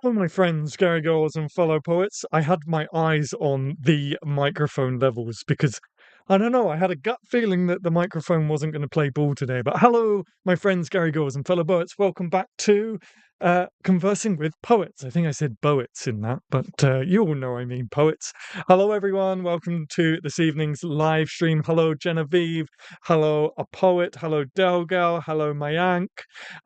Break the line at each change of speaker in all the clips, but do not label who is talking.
Hello, my friends, Gary Girls, and fellow poets. I had my eyes on the microphone levels because I don't know, I had a gut feeling that the microphone wasn't going to play ball today. But hello, my friends, Gary Girls, and fellow poets. Welcome back to Conversing with Poets. I think I said poets in that, but you all know I mean poets. Hello, everyone. Welcome to this evening's live stream. Hello, Genevieve. Hello, a poet. Hello, Delgal. Hello, Mayank.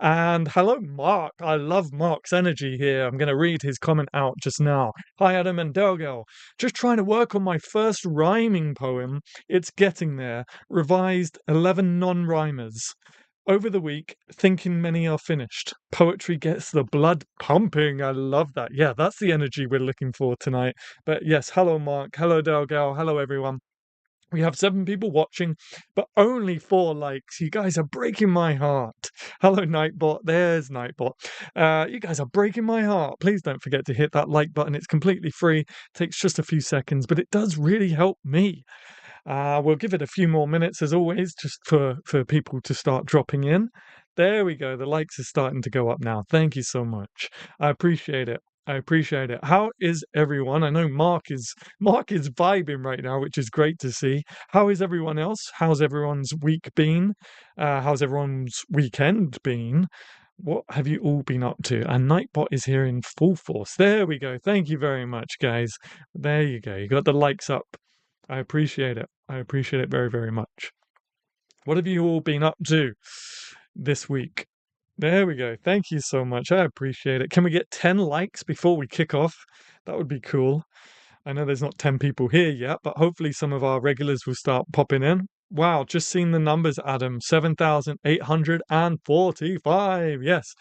And hello, Mark. I love Mark's energy here. I'm going to read his comment out just now. Hi, Adam and Delgal. Just trying to work on my first rhyming poem. It's getting there. Revised 11 non-rhymers. Over the week, thinking many are finished. Poetry gets the blood pumping. I love that. Yeah, that's the energy we're looking for tonight. But yes, hello, Mark. Hello, Delgal. Hello, everyone. We have 7 people watching, but only 4 likes. You guys are breaking my heart. Hello, Nightbot. There's Nightbot. You guys are breaking my heart. Please don't forget to hit that like button. It's completely free. Takes just a few seconds, but it does really help me. We'll give it a few more minutes, as always, just for people to start dropping in. There we go. The likes are starting to go up now. Thank you so much. I appreciate it. I appreciate it. How is everyone? I know Mark is vibing right now, which is great to see. How is everyone else? How's everyone's week been? How's everyone's weekend been? What have you all been up to? And Nightbot is here in full force. There we go. Thank you very much, guys. There you go. You got the likes up. I appreciate it. I appreciate it very, very much. What have you all been up to this week? There we go. Thank you so much. I appreciate it. Can we get 10 likes before we kick off? That would be cool. I know there's not 10 people here yet, but hopefully some of our regulars will start popping in. Wow, just seen the numbers, Adam. 7,845. Yes.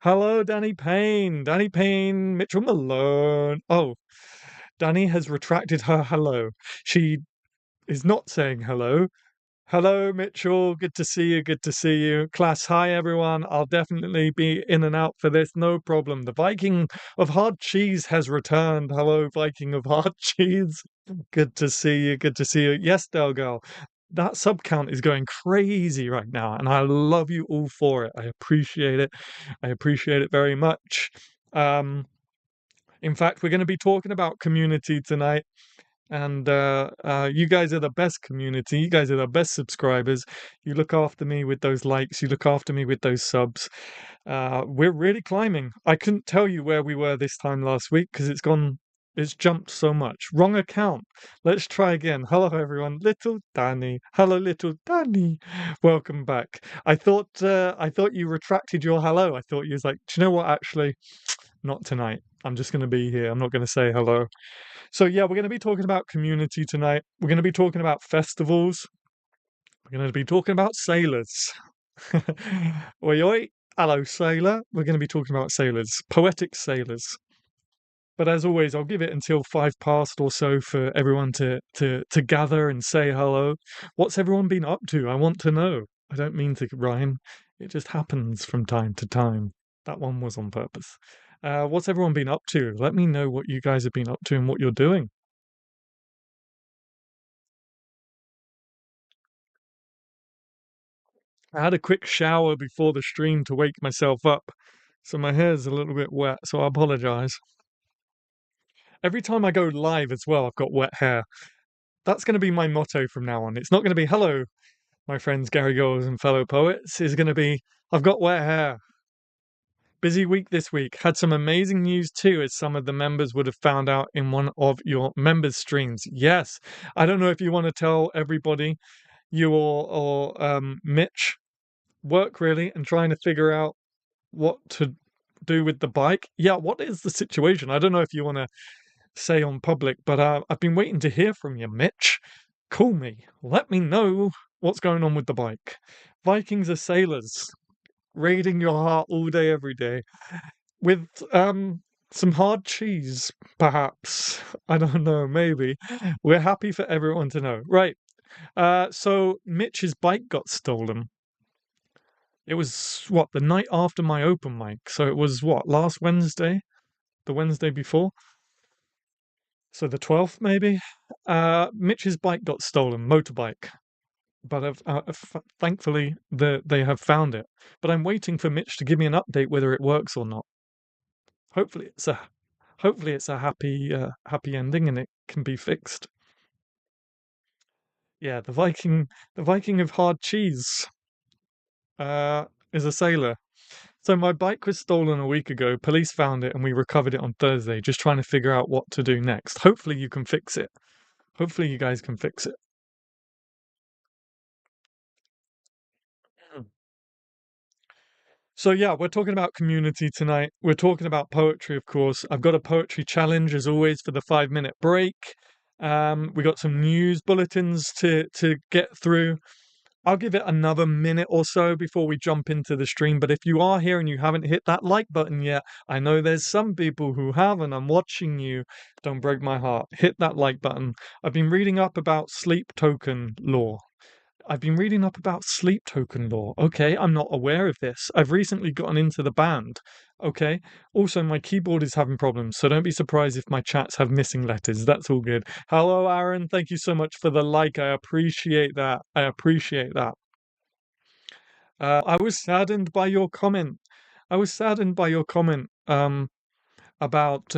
Hello, Danny Payne. Danny Payne, Mitchell Malone. Oh, Danny has retracted her hello. She is not saying hello. Hello, Mitchell. Good to see you. Good to see you. Class, hi, everyone. I'll definitely be in and out for this. No problem. The Viking of Hard Cheese has returned. Hello, Viking of Hard Cheese. Good to see you. Good to see you. Yes, Delgal. That sub count is going crazy right now, and I love you all for it. I appreciate it. I appreciate it very much. In fact, we're going to be talking about community tonight. And you guys are the best community. You guys are the best subscribers. You look after me with those likes. You look after me with those subs. We're really climbing. I couldn't tell you where we were this time last week because it's jumped so much. Wrong account. Let's try again. Hello, everyone. Little Danny. Hello, little Danny. Welcome back. I thought you retracted your hello. I thought you was like, do you know what? Actually, not tonight. I'm just going to be here. I'm not going to say hello. So yeah, we're going to be talking about community tonight. We're going to be talking about festivals. We're going to be talking about sailors. Oi, oi. Hello, sailor. We're going to be talking about sailors, poetic sailors. But as always, I'll give it until 5 past or so for everyone to gather and say hello. What's everyone been up to? I want to know. I don't mean to rhyme. It just happens from time to time. That one was on purpose. What's everyone been up to? Let me know what you guys have been up to and what you're doing. I had a quick shower before the stream to wake myself up, so my hair's a little bit wet, so I apologize. Every time I go live as well, I've got wet hair. That's going to be my motto from now on. It's not going to be, hello, my friends Gary Goals and fellow poets. It's going to be, I've got wet hair. Busy week this week. Had some amazing news too, as some of the members would have found out in one of your members' streams. Yes. I don't know if you want to tell everybody, you or Mitch, work really and trying to figure out what to do with the bike. Yeah, what is the situation? I don't know if you want to say on public, but I've been waiting to hear from you, Mitch. Call me. Let me know what's going on with the bike. Vikings are sailors, raiding your heart all day, every day, with some hard cheese, perhaps. I don't know, maybe. We're happy for everyone to know. Right. So Mitch's bike got stolen. It was what, the night after my open mic. So it was what, last Wednesday? The Wednesday before? So the 12th, maybe? Mitch's bike got stolen, motorbike. But thankfully, they have found it. But I'm waiting for Mitch to give me an update whether it works or not. Hopefully it's a happy ending and it can be fixed. Yeah, the Viking of hard cheese is a sailor. So my bike was stolen a week ago. Police found it and we recovered it on Thursday, just trying to figure out what to do next. Hopefully you can fix it. Hopefully you guys can fix it. So yeah, we're talking about community tonight. We're talking about poetry, of course. I've got a poetry challenge as always for the 5 minute break. We got some news bulletins to get through. I'll give it another minute or so before we jump into the stream. But if you are here and you haven't hit that like button yet, I know there's some people who have, and I'm watching you. Don't break my heart. Hit that like button. I've been reading up about sleep token law. I've been reading up about sleep token law. Okay, I'm not aware of this. I've recently gotten into the band. Okay. Also, my keyboard is having problems, so don't be surprised if my chats have missing letters. That's all good. Hello, Aaron. Thank you so much for the like. I appreciate that. I appreciate that. I was saddened by your comment. I was saddened by your comment. About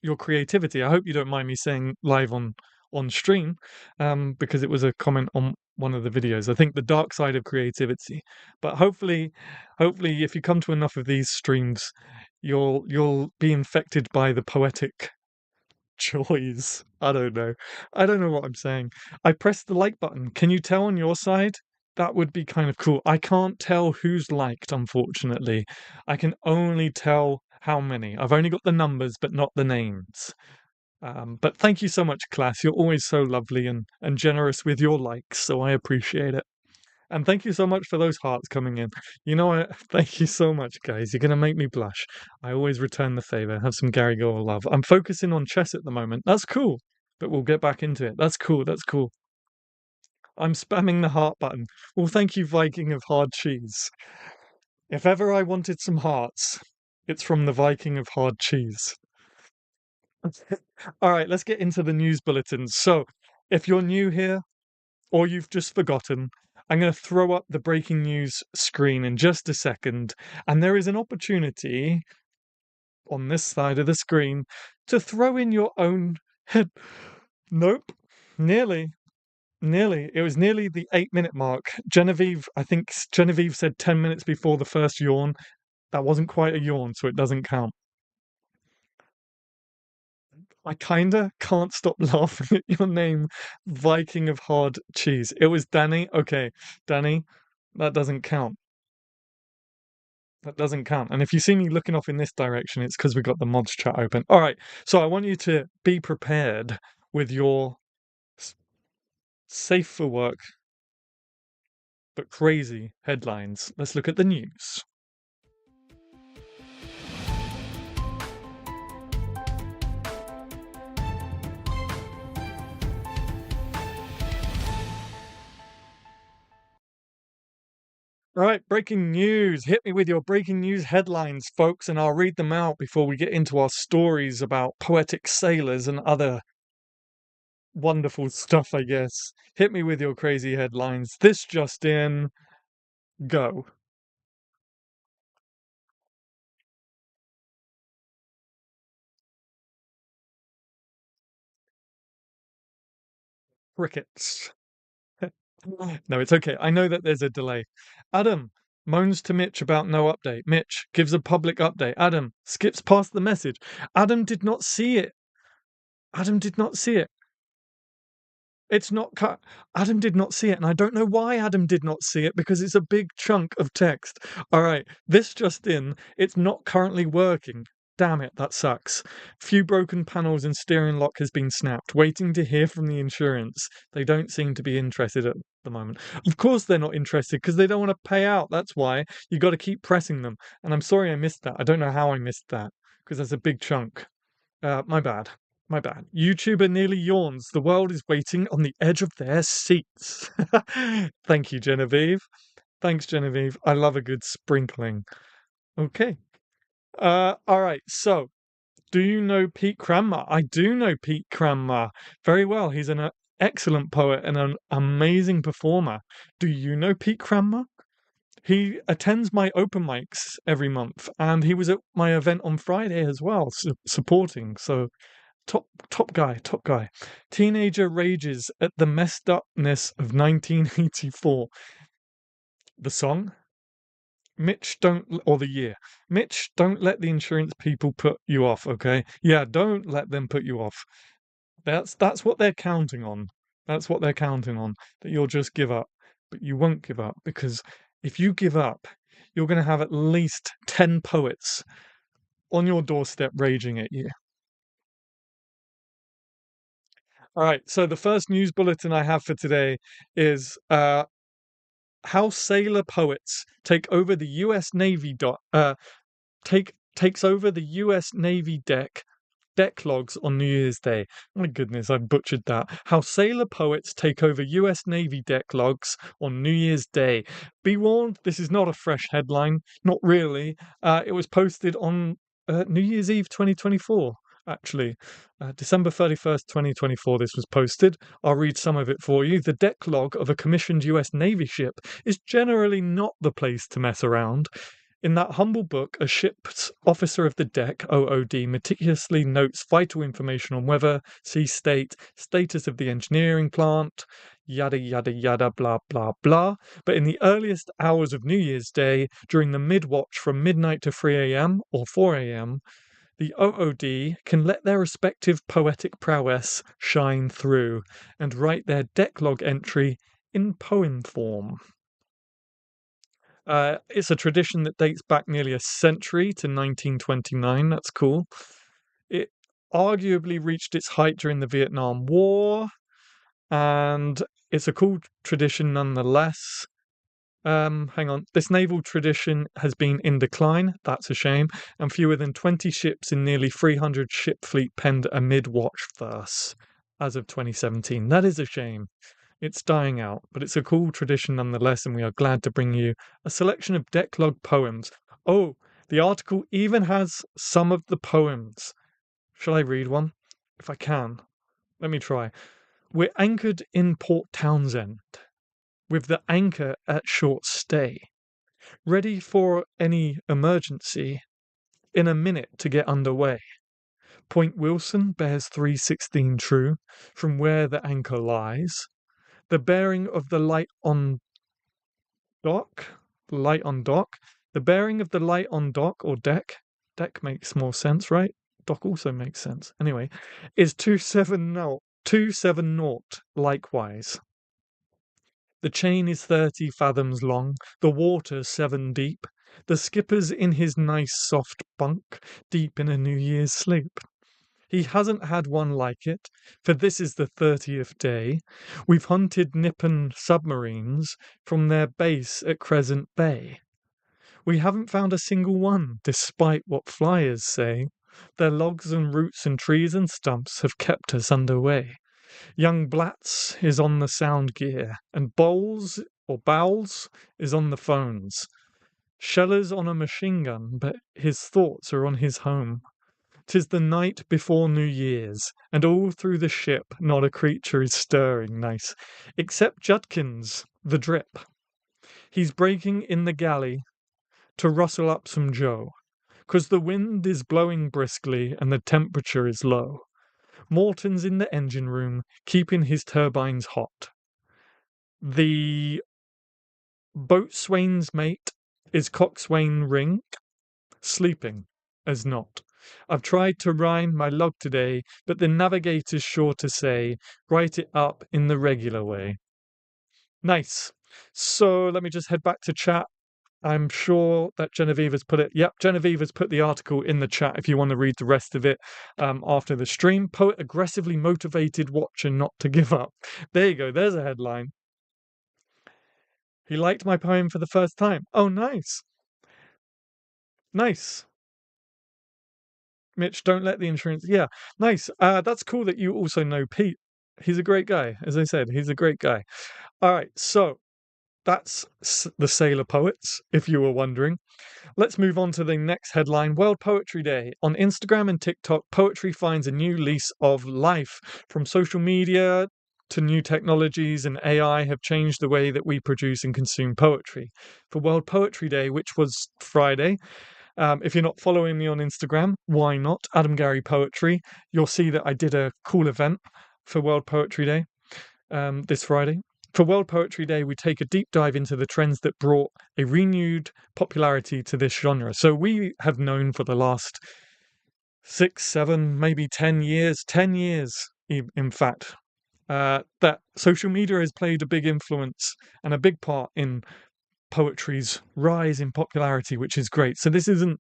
your creativity. I hope you don't mind me saying live on stream, because it was a comment on one of the videos. I think the dark side of creativity. But hopefully, if you come to enough of these streams, you'll be infected by the poetic joys. I don't know. I don't know what I'm saying. I pressed the like button. Can you tell on your side? That would be kind of cool. I can't tell who's liked, unfortunately. I can only tell how many. I've only got the numbers, but not the names. But thank you so much, class. You're always so lovely and generous with your likes, so I appreciate it. And thank you so much for those hearts coming in. You know what? Thank you so much, guys. You're going to make me blush. I always return the favor. Have some Gary Gore love. I'm focusing on chess at the moment. That's cool. But we'll get back into it. That's cool. That's cool. I'm spamming the heart button. Well, thank you, Viking of hard cheese. If ever I wanted some hearts, it's from the Viking of hard cheese. All right, let's get into the news bulletins. So, if you're new here or you've just forgotten, I'm going to throw up the breaking news screen in just a second, and there is an opportunity on this side of the screen to throw in your own head. Nope, nearly. Nearly. It was nearly the 8 minute mark. I think Genevieve said 10 minutes before the first yawn. That wasn't quite a yawn, so it doesn't count. I kinda can't stop laughing at your name, Viking of hard cheese. It was Danny. Okay, Danny, that doesn't count. That doesn't count. And if you see me looking off in this direction, it's because we got the mods chat open. All right, so I want you to be prepared with your safe for work but crazy headlines. Let's look at the news. All right, breaking news. Hit me with your breaking news headlines, folks, and I'll read them out before we get into our stories about poetic sailors and other wonderful stuff, I guess. Hit me with your crazy headlines. This just in, go. Crickets. No, it's okay. I know that there's a delay. Adam moans to Mitch about no update. Mitch gives a public update. Adam skips past the message. Adam did not see it. Adam did not see it. It's not cut. Adam did not see it, and I don't know why Adam did not see it because it's a big chunk of text. All right, this just in, it's not currently working. Damn it, that sucks. Few broken panels and steering lock has been snapped. Waiting to hear from the insurance. They don't seem to be interested at the moment. Of course they're not interested because they don't want to pay out. That's why you got to keep pressing them. And I'm sorry I missed that. I don't know how I missed that because that's a big chunk. My bad. My bad. YouTuber nearly yawns. The world is waiting on the edge of their seats. Thank you, Genevieve. Thanks, Genevieve. I love a good sprinkling. Okay. All right. So, do you know Pete Cranmer? I do know Pete Cranmer very well. He's an excellent poet and an amazing performer. Do you know Pete Cranmer? He attends my open mics every month, and he was at my event on Friday as well, supporting. So top guy, top guy. Teenager rages at the messed upness of 1984. The song, Mitch, or the year. Mitch, don't let the insurance people put you off, okay? Yeah, don't let them put you off. That's what they're counting on. That's what they're counting on, that you'll just give up. But you won't give up, because if you give up, you're going to have at least 10 poets on your doorstep raging at you. All right, so the first news bulletin I have for today is how sailor poets take over the U.S. Navy takes over the U.S. Navy deck logs on New Year's Day. My goodness, I butchered that. How sailor poets take over U.S. Navy deck logs on New Year's Day. Be warned, this is not a fresh headline. Not really. It was posted on New Year's Eve 2024. Actually, December 31st, 2024, this was posted. I'll read some of it for you. The deck log of a commissioned US Navy ship is generally not the place to mess around. In that humble book, a ship's officer of the deck, OOD, meticulously notes vital information on weather, sea state, status of the engineering plant, yada yada yada, blah blah blah. But in the earliest hours of New Year's Day, during the mid-watch from midnight to 3 a.m. or 4 a.m., the OOD can let their respective poetic prowess shine through and write their decklog entry in poem form. It's a tradition that dates back nearly a century to 1929. That's cool. It arguably reached its height during the Vietnam War, and it's a cool tradition nonetheless. Hang on. This naval tradition has been in decline. That's a shame. And fewer than 20 ships in nearly 300 ship fleet penned a mid-watch verse as of 2017. That is a shame. It's dying out, but it's a cool tradition nonetheless, and we are glad to bring you a selection of decklog poems. Oh, the article even has some of the poems. Shall I read one? If I can. Let me try. We're anchored in Port Townsend, with the anchor at short stay, ready for any emergency, in a minute to get underway. Point Wilson bears 316 true, from where the anchor lies. The bearing of the light on dock, the bearing of the light on dock or deck makes more sense, right? Dock also makes sense. Anyway, is 270 likewise. The chain is 30 fathoms long, the water 7 deep. The skipper's in his nice soft bunk, deep in a New Year's sleep. He hasn't had one like it, for this is the 30th day. We've hunted Nippon submarines from their base at Crescent Bay. We haven't found a single one, despite what flyers say. Their logs and roots and trees and stumps have kept us underway. Young Blatz is on the sound gear, and Bowles is on the phones. Scheller's on a machine gun, but his thoughts are on his home. 'Tis the night before New Year's, and all through the ship not a creature is stirring nice, except Judkins, the drip. He's breaking in the galley to rustle up some joe, 'cause the wind is blowing briskly and the temperature is low. Morton's in the engine room, keeping his turbines hot. The boatswain's mate is coxswain Ring, sleeping as not. I've tried to rhyme my log today, but the navigator's sure to say, write it up in the regular way. Nice. So let me just head back to chat. I'm sure that Genevieve has put it. Yep, Genevieve has put the article in the chat if you want to read the rest of it after the stream. Poet aggressively motivated watcher not to give up. There you go. There's a headline. He liked my poem for the first time. Oh, nice. Nice. Mitch, don't let the insurance. Yeah, nice. That's cool that you also know Pete. He's a great guy. As I said, he's a great guy. All right, so that's the Sailor Poets, if you were wondering. Let's move on to the next headline. World Poetry Day. On Instagram and TikTok, poetry finds a new lease of life. From social media to new technologies and AI have changed the way that we produce and consume poetry. For World Poetry Day, which was Friday, if you're not following me on Instagram, why not? Adam Gary Poetry. You'll see that I did a cool event for World Poetry Day this Friday. For World Poetry Day, we take a deep dive into the trends that brought a renewed popularity to this genre. So we have known for the last 6, 7, maybe 10 years, 10 years, in fact, that social media has played a big influence and a big part in poetry's rise in popularity, which is great. So this isn't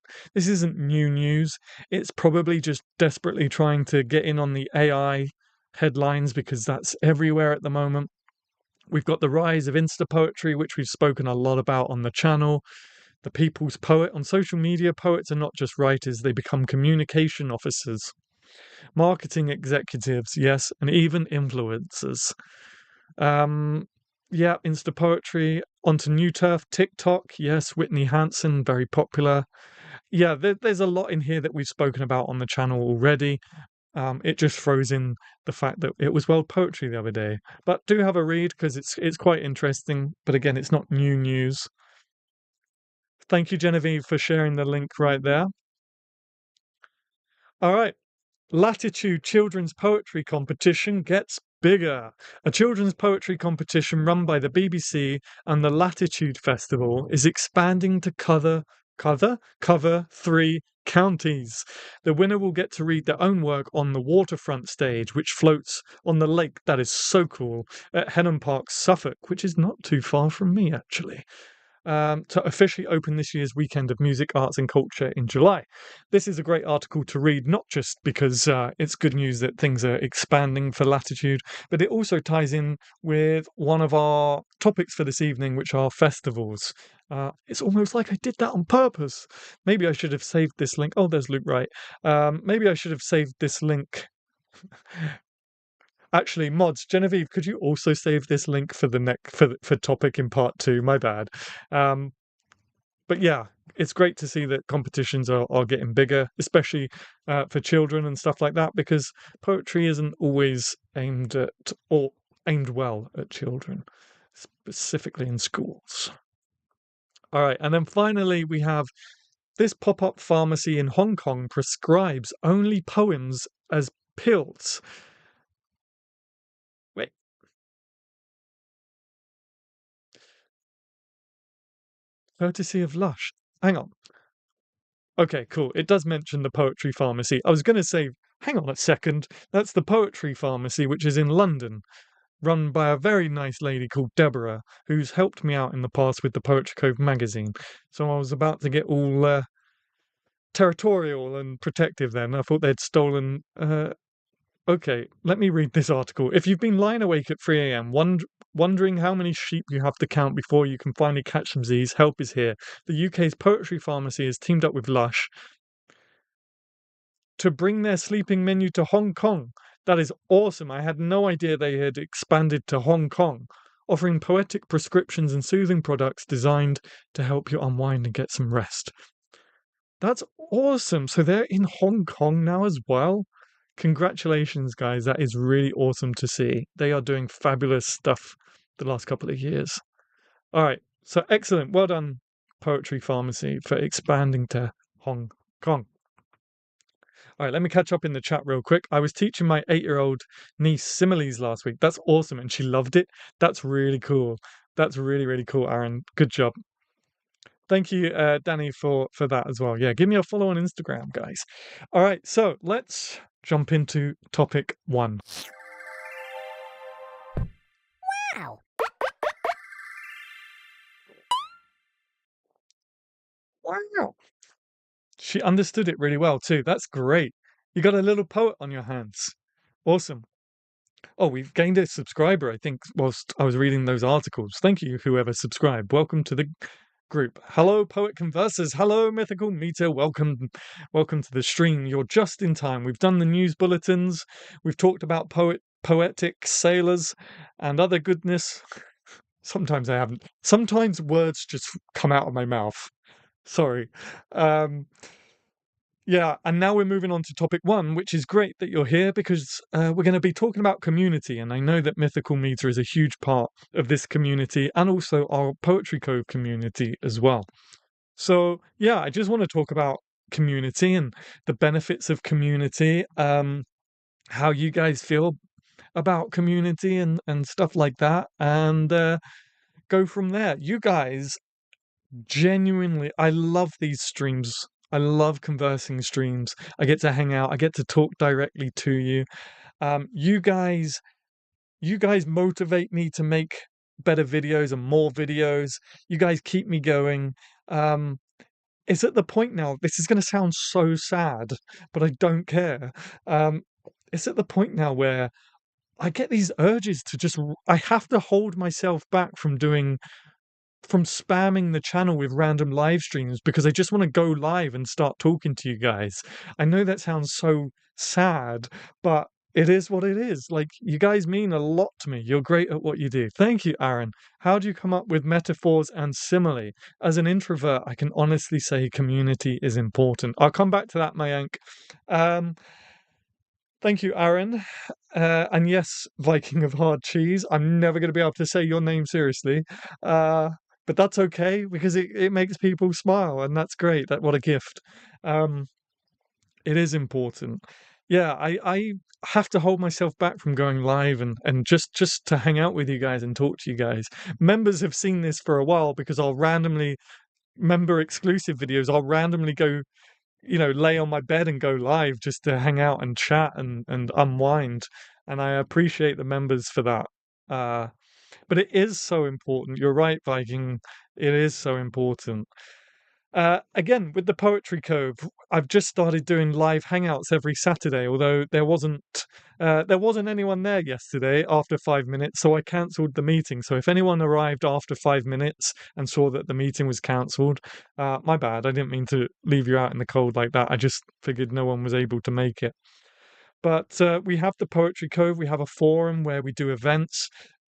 new news. It's probably just desperately trying to get in on the AI headlines because that's everywhere at the moment. We've got the rise of Insta poetry, which we've spoken a lot about on the channel. The people's poet. On social media, poets are not just writers, they become communication officers, marketing executives, yes, and even influencers. Yeah, Insta poetry. Onto new turf, TikTok, yes, Whitney Hansen, very popular. Yeah, there's a lot in here that we've spoken about on the channel already. It just throws in the fact that it was World Poetry the other day. But do have a read because it's quite interesting. But again, it's not new news. Thank you, Genevieve, for sharing the link right there. All right. Latitude Children's Poetry Competition gets bigger. A children's poetry competition run by the BBC and the Latitude Festival is expanding to cover 3 counties. The winner will get to read their own work on the waterfront stage, which floats on the lake. That is so cool. At Henham Park, Suffolk, which is not too far from me, actually. To officially open this year's weekend of music, arts, and culture in July. This is a great article to read, not just because it's good news that things are expanding for Latitude, but it also ties in with one of our topics for this evening, which are festivals. It's almost like I did that on purpose. Maybe I should have saved this link. Oh, there's Luke Wright. Maybe I should have saved this link. Actually, mods, Genevieve, could you also save this link for the next for topic in part 2? My bad. But yeah, it's great to see that competitions are getting bigger, especially for children and stuff like that, because poetry isn't always aimed well at children, specifically in schools. All right, and then finally we have this pop-up pharmacy in Hong Kong prescribes only poems as pills. Wait. Courtesy of Lush. Hang on. Okay, cool. It does mention the poetry pharmacy. I was going to say, hang on a second. That's the poetry pharmacy, which is in London, run by a very nice lady called Deborah, who's helped me out in the past with the Poetry Cove magazine. So I was about to get all territorial and protective then. I thought they'd stolen. Okay, let me read this article. If you've been lying awake at 3 a.m., wondering how many sheep you have to count before you can finally catch some Z's, help is here. The UK's poetry pharmacy has teamed up with Lush to bring their sleeping menu to Hong Kong. That is awesome. I had no idea they had expanded to Hong Kong, offering poetic prescriptions and soothing products designed to help you unwind and get some rest. That's awesome. So they're in Hong Kong now as well. Congratulations, guys. That is really awesome to see. They are doing fabulous stuff the last couple of years. All right. So excellent. Well done, Poetry Pharmacy, for expanding to Hong Kong. All right, let me catch up in the chat real quick. I was teaching my 8-year-old niece similes last week. That's awesome. And she loved it. That's really cool. That's really, really cool, Aaron. Good job. Thank you, Danny, for that as well. Yeah, give me a follow on Instagram, guys. All right, so let's jump into topic 1.
Wow.
Wow. She understood it really well too. That's great. You got a little poet on your hands. Awesome. Oh, we've gained a subscriber, I think, whilst I was reading those articles. Thank you, whoever subscribed. Welcome to the group. Hello, Poet Conversers. Hello, Mythical Meter. Welcome to the stream. You're just in time. We've done the news bulletins. We've talked about poetic sailors and other goodness. Sometimes I haven't. Sometimes words just come out of my mouth. Sorry. Yeah, and now we're moving on to topic one, which is great that you're here because we're going to be talking about community. And I know that Mythical Meter is a huge part of this community and also our Poetry Cove community as well. So, yeah, I just want to talk about community and the benefits of community, how you guys feel about community and stuff like that, and go from there. You guys genuinely, I love these streams. I love conversing streams. I get to hang out. I get to talk directly to you. You guys, you guys motivate me to make better videos and more videos. You guys keep me going. Um, it's at the point now. This is going to sound so sad, but I don't care. Um, it's at the point now where I get these urges to just. I have to hold myself back from spamming the channel with random live streams because I just want to go live and start talking to you guys. I know that sounds so sad, but it is what it is. Like, you guys mean a lot to me. You're great at what you do. Thank you, Aaron. How do you come up with metaphors and simile? As an introvert, I can honestly say community is important. I'll come back to that, Mayank. Um, Thank you, Aaron. And yes, Viking of Hard Cheese. I'm never going to be able to say your name seriously. Uh, but that's okay because it makes people smile, and that's great. What a gift. Um, it is important. Yeah, I have to hold myself back from going live and just to hang out with you guys and talk to you guys. Members have seen this for a while because I'll randomly member exclusive videos. I'll randomly go, lay on my bed and go live just to hang out and chat and unwind. And I appreciate the members for that. Uh, but it is so important. You're right, Viking. It is so important. Again, with the Poetry Cove, I've just started doing live hangouts every Saturday, although there wasn't anyone there yesterday after 5 minutes, so I cancelled the meeting. So if anyone arrived after 5 minutes and saw that the meeting was cancelled, my bad. I didn't mean to leave you out in the cold like that. I just figured no one was able to make it. But we have the Poetry Cove. We have a forum where we do events.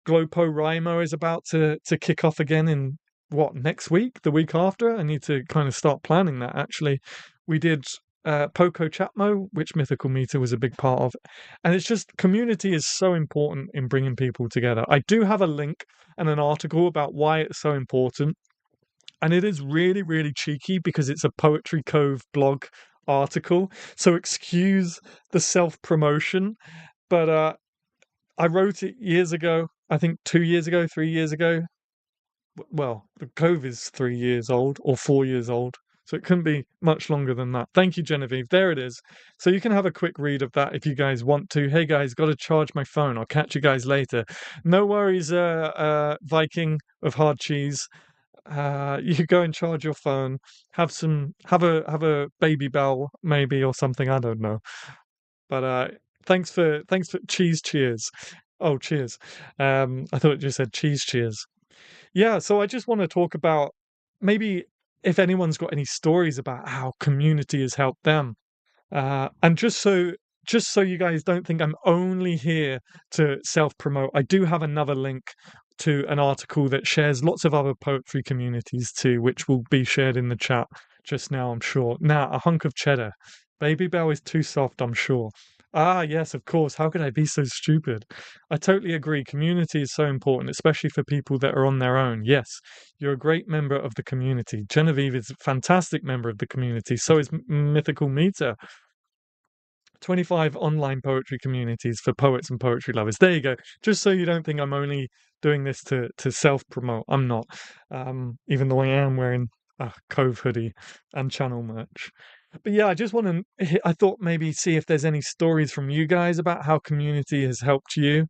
Glopo Rimo is about to kick off again in what, next week, the week after. I need to kind of start planning that. Actually, we did Poco Chapmo, which Mythical Meter was a big part of, and it's just community is so important in bringing people together. I do have a link and an article about why it's so important, and it is really, really cheeky because it's a Poetry Cove blog article. So excuse the self promotion, but I wrote it years ago. I think 2 years ago, 3 years ago. Well, the Cove is 3 years old or 4 years old, so it couldn't be much longer than that. Thank you, Genevieve. There it is. So you can have a quick read of that if you guys want to. Hey guys, got to charge my phone. I'll catch you guys later. No worries, Viking of Hard Cheese. You go and charge your phone. Have a baby bell maybe or something. I don't know. But thanks for cheese. Cheers. Oh, cheers. I thought it just said cheese. Cheers. Yeah, so I just want to talk about maybe if anyone's got any stories about how community has helped them. And just so you guys don't think I'm only here to self-promote, I do have another link to an article that shares lots of other poetry communities too, which will be shared in the chat just now, I'm sure. Now, a hunk of cheddar. Baby Bell is too soft, I'm sure. Ah, yes, of course. How could I be so stupid? I totally agree. Community is so important, especially for people that are on their own. Yes, you're a great member of the community. Genevieve is a fantastic member of the community. So is Mythical Meter. 25 online poetry communities for poets and poetry lovers. There you go. Just so you don't think I'm only doing this to self-promote. I'm not. Even though I am wearing a Cove hoodie and channel merch. But yeah, I just want to. I thought maybe see if there's any stories from you guys about how community has helped you.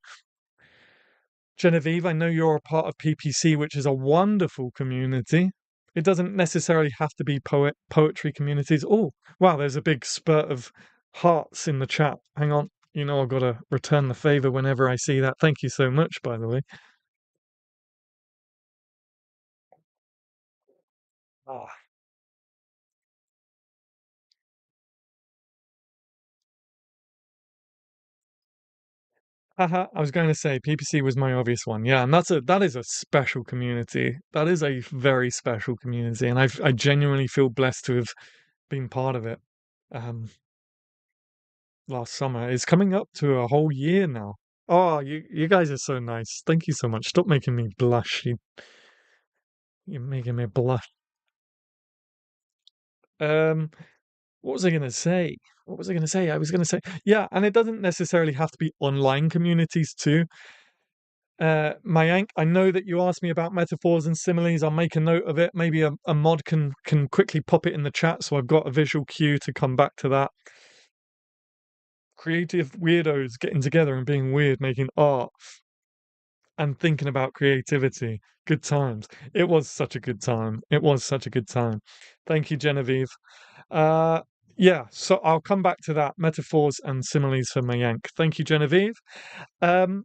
Genevieve, I know you're a part of PPC, which is a wonderful community. It doesn't necessarily have to be poetry communities. Oh, wow, there's a big spurt of hearts in the chat. Hang on. I've got to return the favor whenever I see that. Thank you so much, by the way. Ah, haha, I was going to say PPC was my obvious one. Yeah, and that is a special community. That is a very special community, and I genuinely feel blessed to have been part of it. um, last summer. It's coming up to a whole year now. Oh, you guys are so nice. Thank you so much. Stop making me blush. You're making me blush. Um, what was I gonna say? What was I gonna say? I was gonna say, yeah, and it doesn't necessarily have to be online communities too. Mayank, I know that you asked me about metaphors and similes. I'll make a note of it. Maybe a mod can quickly pop it in the chat so I've got a visual cue to come back to that. Creative weirdos getting together and being weird, making art and thinking about creativity. Good times. It was such a good time. It was such a good time. Thank you, Genevieve. Uh, yeah, so I'll come back to that. Metaphors and similes for Mayank. Thank you, Genevieve. Um,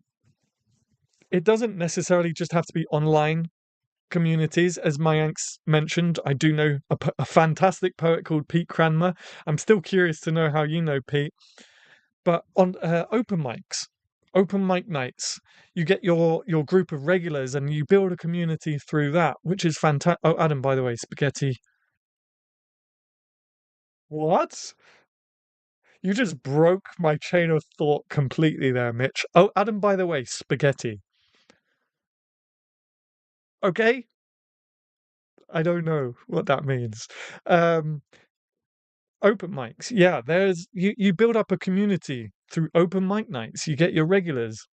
it doesn't necessarily just have to be online communities. As Mayank's mentioned, I do know a fantastic poet called Pete Cranmer. I'm still curious to know how you know Pete. But on open mic nights, you get your group of regulars and you build a community through that, which is fantastic. Oh, Adam, by the way, spaghetti. What? You just broke my chain of thought completely there, Mitch. Oh, Adam, by the way, spaghetti. Okay? I don't know what that means. Um, Open mics. Yeah, you build up a community through open mic nights. You get your regulars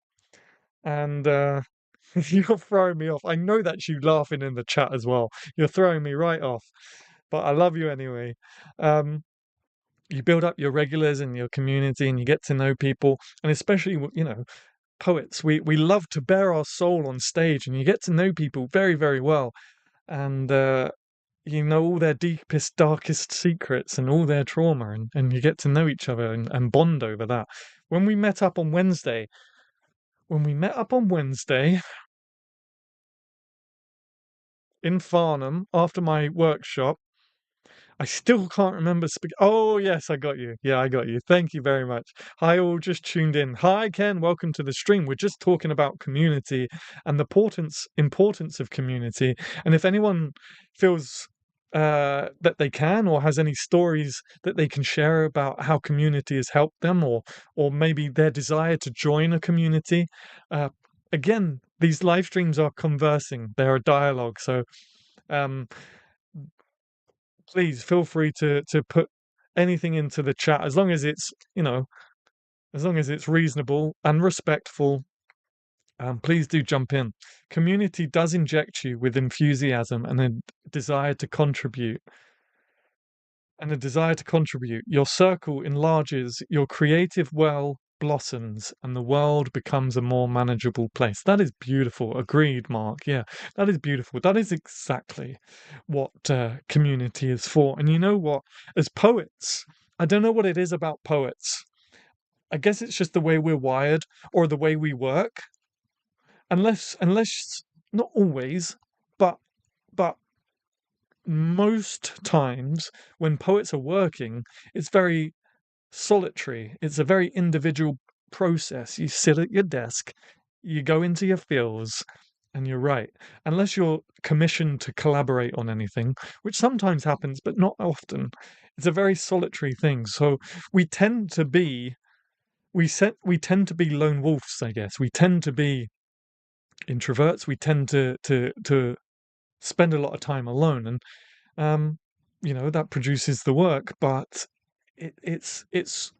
and you're throwing me off. I know that's you laughing in the chat as well. You're throwing me right off. But I love you anyway. Um, you build up your regulars and your community and you get to know people and especially poets. We love to bare our soul on stage and you get to know people very, very well. And you know all their deepest, darkest secrets and all their trauma, and you get to know each other and bond over that. When we met up on Wednesday, when we met up on Wednesday in Farnham after my workshop, I still can't remember. Oh, yes, I got you. Yeah, I got you. Thank you very much. Hi, all just tuned in. Hi, Ken. Welcome to the stream. We're just talking about community and the importance of community. And if anyone feels that they can or has any stories that they can share about how community has helped them or maybe their desire to join a community, uh, again, these live streams are conversing. They're a dialogue. So um, please feel free to put anything into the chat as long as it's as long as it's reasonable and respectful. Please do jump in. Community does inject you with enthusiasm and a desire to contribute your circle enlarges, your creative well blossoms, and the world becomes a more manageable place. That is beautiful. Agreed, Mark. Yeah, that is beautiful. That is exactly what community is for. And you know what? As poets, I don't know what it is about poets. I guess it's just the way we're wired or the way we work. Unless not always, but but most times when poets are working, it's very solitary. It's a very individual process. You sit at your desk, you go into your feels, and you write. Unless you're commissioned to collaborate on anything, which sometimes happens, but not often. It's a very solitary thing. So we tend to be we tend to be lone wolves, I guess. We tend to be introverts. We tend to spend a lot of time alone, and um, that produces the work. But it's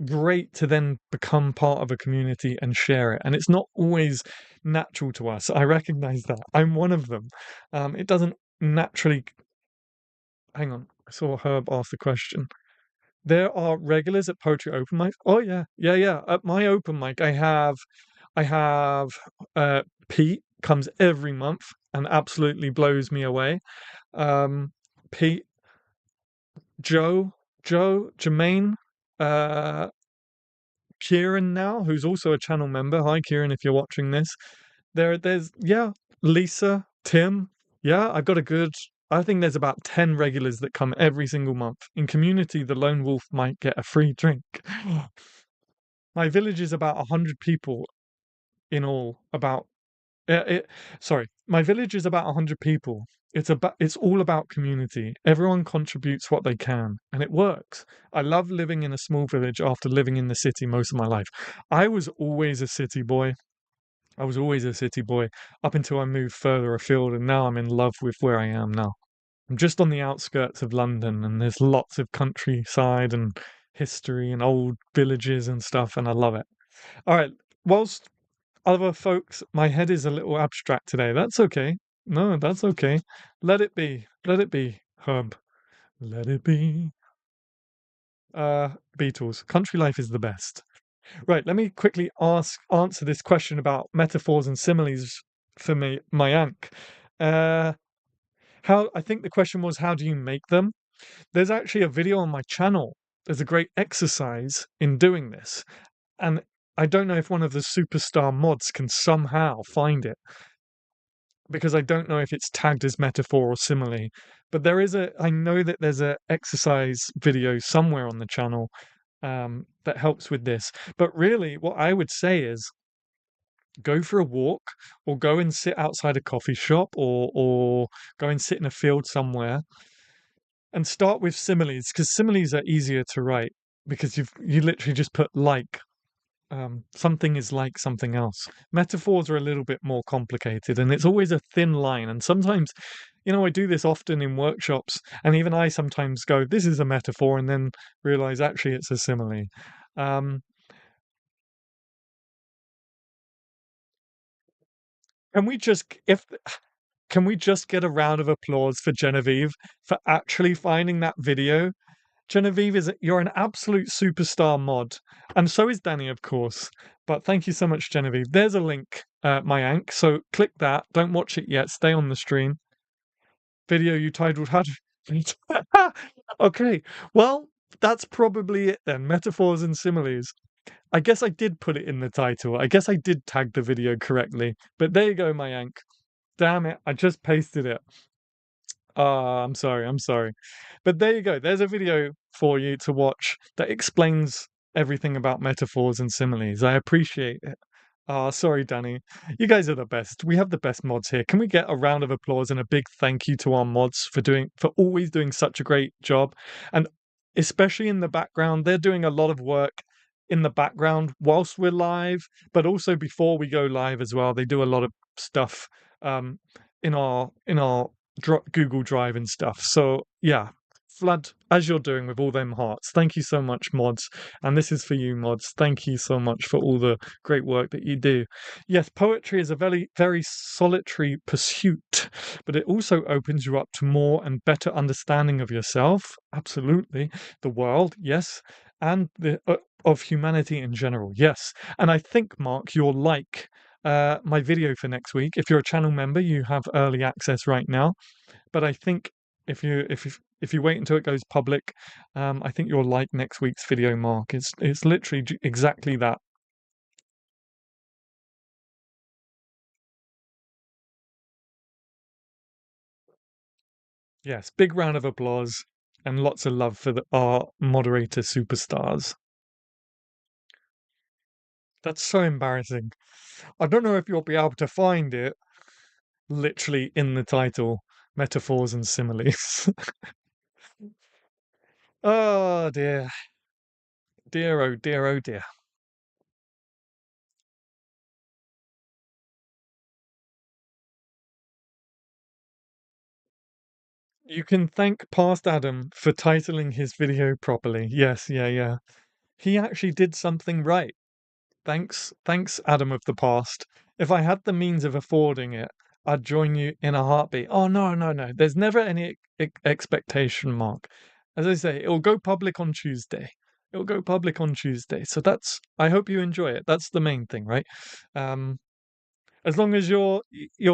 great to then become part of a community and share it. And it's not always natural to us. I recognize that. I'm one of them. It doesn't naturally. Hang on. I saw Herb ask the question. There are regulars at poetry open mic. Oh yeah, yeah, yeah. At my open mic, I have Pete comes every month and absolutely blows me away. Um, Pete, Jermaine, uh, Kieran now, who's also a channel member. Hi, Kieran, if you're watching this. There's yeah, Lisa, Tim. Yeah, I've got a good. I think there's about 10 regulars that come every single month. In community, the lone wolf might get a free drink. My village is about 100 people in all. Sorry, my village is about 100 people it's all about community. Everyone contributes what they can, and it works. I love living in a small village after living in the city most of my life. I was always a city boy. I was always a city boy up until I moved further afield, and now I'm in love with where I am now. I'm just on the outskirts of London, and there's lots of countryside and history and old villages and stuff, and I love it. All right, whilst other folks, my head is a little abstract today. That's okay. No, that's okay. Let it be. Let it be, Herb. Let it be. Beatles. Country life is the best. Right, let me quickly answer this question about metaphors and similes for me, my Ankh. Uh, how I think the question was, how do you make them? There's actually a video on my channel. There's a great exercise in doing this, and I don't know if one of the superstar mods can somehow find it because I don't know if it's tagged as metaphor or simile. But I know that there's a exercise video somewhere on the channel that helps with this. But really, what I would say is go for a walk or go and sit outside a coffee shop or go and sit in a field somewhere and start with similes because similes are easier to write because you literally just put like something is like something else. Metaphors are a little bit more complicated and it's always a thin line. And sometimes, I do this often in workshops, and even I sometimes go, this is a metaphor, and then realize actually it's a simile. Um, can we just, if can we just get a round of applause for Genevieve for actually finding that video? Genevieve, you're an absolute superstar mod, and so is Danny, of course. But thank you so much, Genevieve. There's a link, my Ank. So click that. Don't watch it yet. Stay on the stream. Video you titled "How to." Okay, well that's probably it then. Metaphors and similes. I guess I did put it in the title. I guess I did tag the video correctly. But there you go, my Ank. Damn it! I just pasted it. I'm sorry, I'm sorry. But there you go. There's a video for you to watch that explains everything about metaphors and similes. I appreciate it. Sorry, Danny. You guys are the best. We have the best mods here. Can we get a round of applause and a big thank you to our mods for always doing such a great job? And especially in the background, they're doing a lot of work in the background whilst we're live, but also before we go live as well. They do a lot of stuff um, in our Google Drive and stuff. So yeah, flood as you're doing with all them hearts. Thank you so much, mods. And this is for you, mods. Thank you so much for all the great work that you do. Yes, poetry is a very, very solitary pursuit, but it also opens you up to more and better understanding of yourself. Absolutely. The world, yes. And of humanity in general, yes. And I think, Mark, you'll like my video for next week. If you're a channel member, you have early access right now. But I think if you wait until it goes public, I think you'll like next week's video, Mark. It's literally exactly that. Yes, big round of applause and lots of love for our moderator superstars. That's so embarrassing. I don't know if you'll be able to find it literally in the title, metaphors and similes. Oh dear. Dear, oh dear, oh dear. You can thank past Adam for titling his video properly. Yes, yeah, yeah. He actually did something right. Thanks, Adam of the past. If I had the means of affording it, I'd join you in a heartbeat. Oh, no, no, no. There's never any expectation mark. As I say, it'll go public on Tuesday. It'll go public on Tuesday. So I hope you enjoy it. That's the main thing, right? Um, as long as you're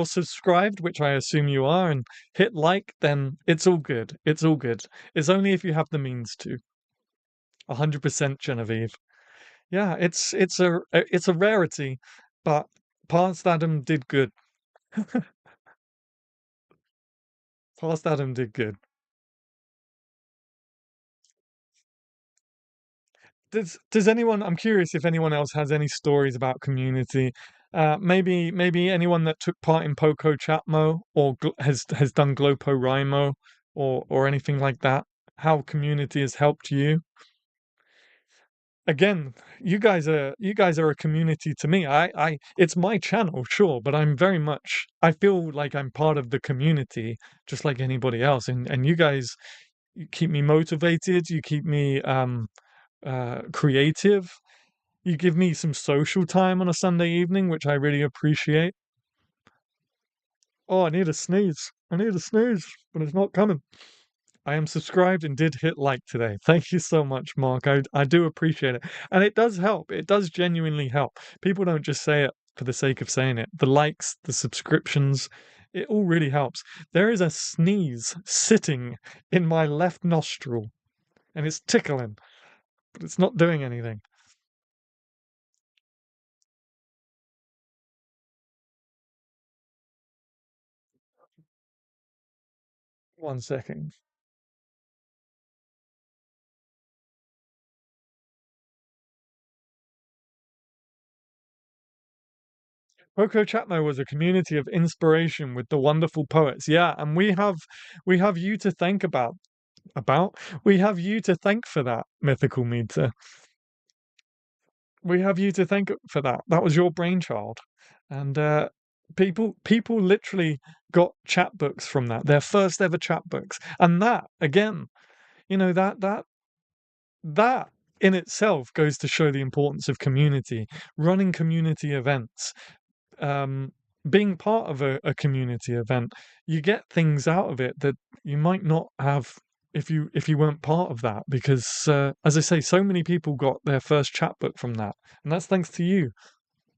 subscribed, which I assume you are, and hit like, then it's all good. It's all good. It's only if you have the means to. 100% Genevieve. Yeah, it's a rarity, but Past Adam did good. Past Adam did good. Does anyone? I'm curious if anyone else has any stories about community. Maybe anyone that took part in Poco Chatmo or has done GlopoRimo or anything like that. How community has helped you. Again, you guys are a community to me. It's my channel, sure, but I feel like I'm part of the community, just like anybody else. And you guys, you keep me motivated, you keep me creative, you give me some social time on a Sunday evening, which I really appreciate. Oh, I need a sneeze. I need a sneeze, but it's not coming. I am subscribed and did hit like today. Thank you so much, Mark. I do appreciate it. And it does help. It does genuinely help. People don't just say it for the sake of saying it. The likes, the subscriptions, it all really helps. There is a sneeze sitting in my left nostril and it's tickling, but it's not doing anything. One second. Coco Chatmo was a community of inspiration with the wonderful poets. Yeah, and we have you to thank about we have you to thank for that, mythical meter. We have you to thank for that. That was your brainchild. And people literally got chapbooks from that, their first ever chapbooks. And that, again, that in itself goes to show the importance of community, running community events, um, being part of a community event. You get things out of it that you might not have if you weren't part of that, because as I say, so many people got their first chapbook from that, and that's thanks to you,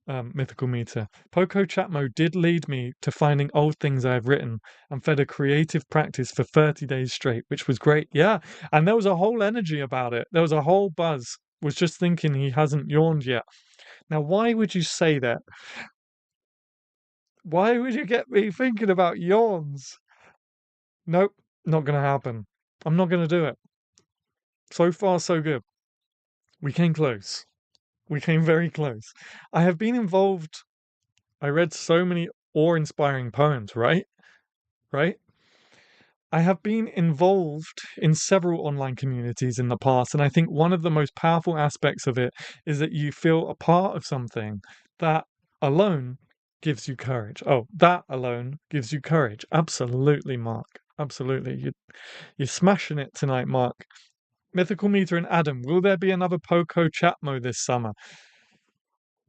Mythical Meter. Poco Chatmo did lead me to finding old things I have written and fed a creative practice for 30 days straight, which was great. Yeah, and there was a whole energy about it. There was a whole buzz. Was just thinking he hasn't yawned yet. Now, why would you say that? Why would you get me thinking about yawns? Nope, not gonna happen. I'm not gonna do it. So far, so good. We came close. We came very close. I have been involved. I read so many awe-inspiring poems, right? Right? I have been involved in several online communities in the past, and I think one of the most powerful aspects of it is that you feel a part of something that alone gives you courage. Oh, that alone gives you courage. Absolutely, Mark. Absolutely. You're smashing it tonight, Mark. Mythical Meter and Adam, will there be another Poco Chatmo this summer?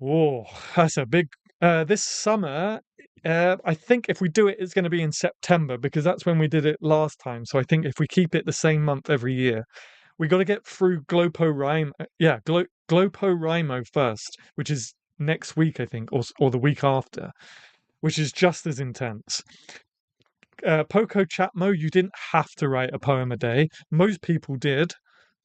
Oh, that's a big. This summer, I think if we do it, it's going to be in September because that's when we did it last time. So I think if we keep it the same month every year, we got to get through GlopoRimo first, which is next week, I think, or the week after, which is just as intense. Poco Chatmo, you didn't have to write a poem a day. Most people did.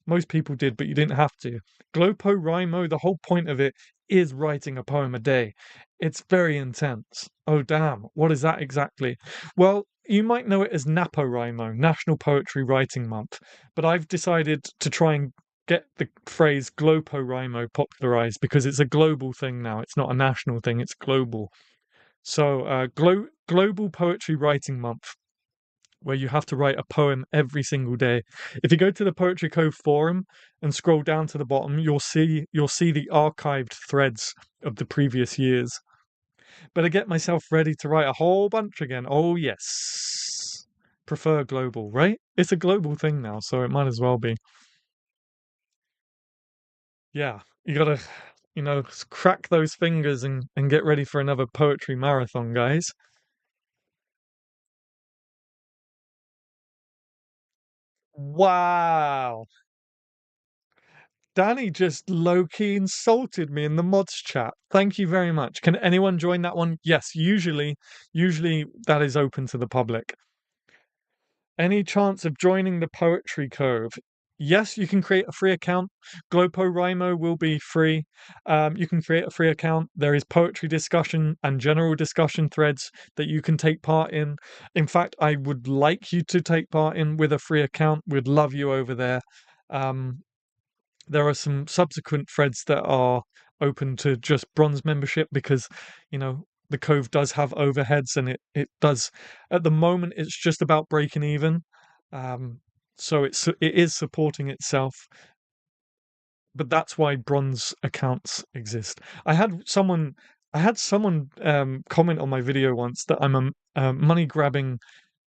Most people did, but you didn't have to. GlopoRimo, the whole point of it is writing a poem a day. It's very intense. Oh, damn. What is that exactly? Well, you might know it as NaPoWriMo, National Poetry Writing Month, but I've decided to try and get the phrase GlopoRimo popularized because it's a global thing now. It's not a national thing, it's global. So, Global Poetry Writing Month, where you have to write a poem every single day. If you go to the Poetry Cove forum and scroll down to the bottom, you'll see the archived threads of the previous years. Better get myself ready to write a whole bunch again. Oh yes. Prefer global, right? It's a global thing now, so it might as well be. Yeah, you gotta, crack those fingers and get ready for another poetry marathon, guys. Wow. Danny just low-key insulted me in the mods chat. Thank you very much. Can anyone join that one? Yes, usually that is open to the public. Any chance of joining the Poetry Cove? Yes, you can create a free account. GlopoRimo will be free. You can create a free account. There is poetry discussion and general discussion threads that you can take part in. In fact, I would like you to take part in with a free account. We'd love you over there. There are some subsequent threads that are open to just bronze membership because, the Cove does have overheads and it does, at the moment, it's just about breaking even. So it is supporting itself, but that's why bronze accounts exist. I had someone comment on my video once that I'm a money grabbing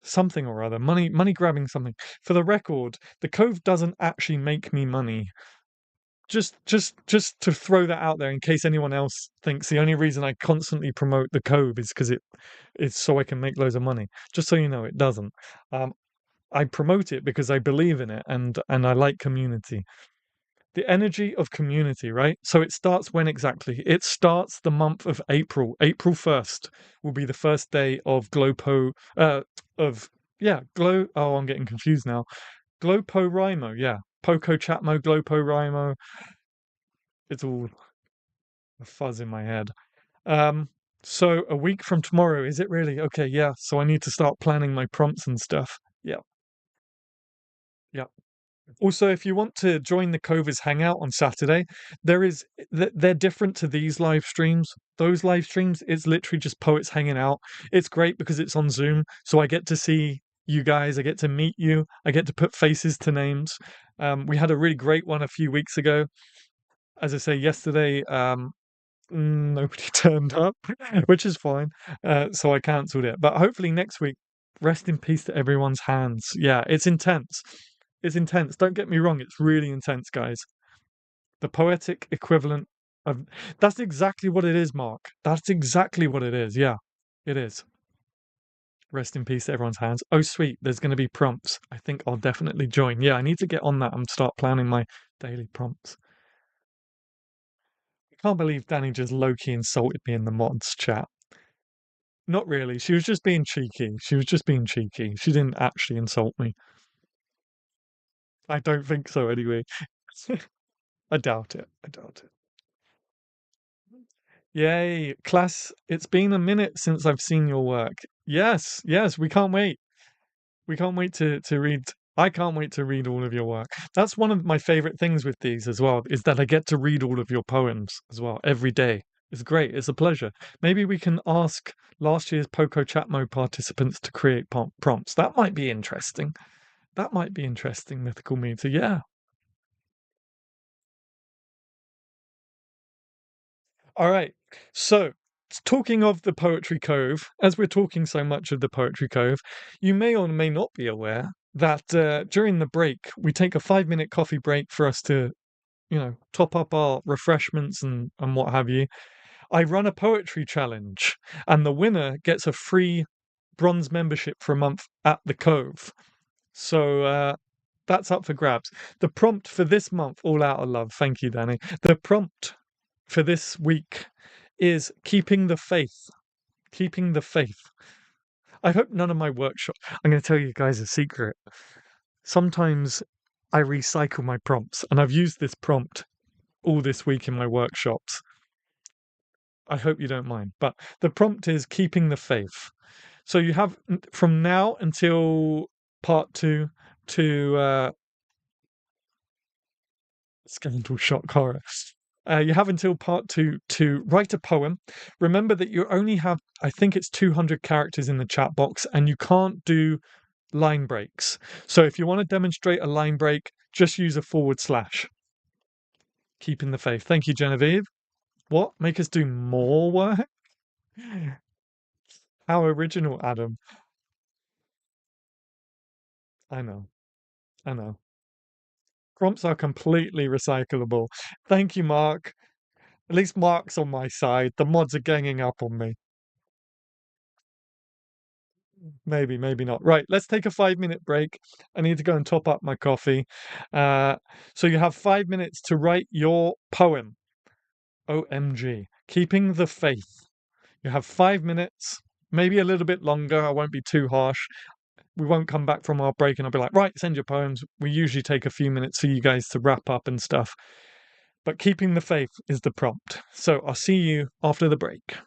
something or other, money grabbing something. For the record, the Cove doesn't actually make me money. Just to throw that out there in case anyone else thinks the only reason I constantly promote the Cove is because it's so I can make loads of money. Just so you know, it doesn't. I promote it because I believe in it and I like community. The energy of community, right? So it starts when exactly? It starts the month of April. April 1st will be the first day of Glow. Oh, I'm getting confused now. GloPoRimo, yeah. Poco Chatmo, GloPoRimo. It's all a fuzz in my head. So a week from tomorrow, is it really? Okay, yeah. So I need to start planning my prompts and stuff. Yeah. Yeah. Also, if you want to join the Covers Hangout on Saturday, they're different to these live streams. Those live streams, it's literally just poets hanging out. It's great because it's on Zoom, so I get to see you guys, I get to meet you, I get to put faces to names. We had a really great one a few weeks ago. As I say, yesterday, nobody turned up, which is fine. So I cancelled it. But hopefully next week, rest in peace to everyone's hands. Yeah, it's intense. It's intense. Don't get me wrong, it's really intense, guys. The poetic equivalent of that's exactly what it is, Mark. That's exactly what it is. Yeah, it is. Rest in peace to everyone's hands. Oh, sweet. There's going to be prompts. I think I'll definitely join. Yeah, I need to get on that and start planning my daily prompts. I can't believe Danny just low-key insulted me in the mods chat. Not really. She was just being cheeky. She was just being cheeky. She didn't actually insult me. I don't think so, anyway. I doubt it. I doubt it. Yay, class. It's been a minute since I've seen your work. Yes, yes, we can't wait. We can't wait to read. I can't wait to read all of your work. That's one of my favorite things with these as well, is that I get to read all of your poems as well every day. It's great. It's a pleasure. Maybe we can ask last year's Poco Chatmo participants to create prompts. That might be interesting. That might be interesting, Mythical Meter. Yeah. All right. So, talking of the Poetry Cove, as we're talking so much of the Poetry Cove, you may or may not be aware that during the break, we take a 5-minute coffee break for us to, top up our refreshments and what have you. I run a poetry challenge, and the winner gets a free bronze membership for a month at the Cove. So that's up for grabs. The prompt for this month, all out of love. Thank you, Danny. The prompt for this week is keeping the faith. Keeping the faith. I hope none of my workshop. I'm going to tell you guys a secret. Sometimes I recycle my prompts, and I've used this prompt all this week in my workshops. I hope you don't mind. But the prompt is keeping the faith. So you have from now until part 2 to Scandal Shock Horror. You have until part 2 to write a poem. Remember that you only have, I think it's 200 characters in the chat box, and you can't do line breaks. So if you want to demonstrate a line break, just use a /. Keeping the faith. Thank you, Genevieve. What? Make us do more work? How original, Adam. I know. I know. Prompts are completely recyclable. Thank you, Mark. At least Mark's on my side. The mods are ganging up on me. Maybe, maybe not. Right, let's take a 5-minute break. I need to go and top up my coffee. So you have 5 minutes to write your poem. OMG. Keeping the faith. You have 5 minutes, maybe a little bit longer. I won't be too harsh. We won't come back from our break and I'll be like, right, send your poems. We usually take a few minutes for you guys to wrap up and stuff. But keeping the faith is the prompt. So I'll see you after the break.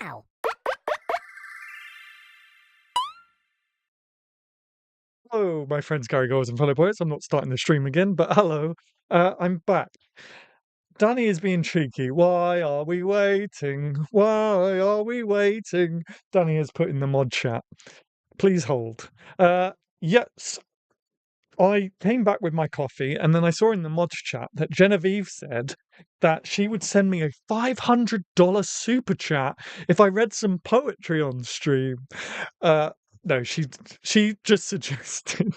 Wow.
Hello, my friends, Gary Goers and fellow poets. I'm not starting the stream again, but hello, I'm back. Danny is being cheeky. Why are we waiting? Why are we waiting? Danny has put in the mod chat. Please hold. Yes, I came back with my coffee, and then I saw in the mods chat that Genevieve said that she would send me a $500 super chat if I read some poetry on stream. Uh, no, she just suggested.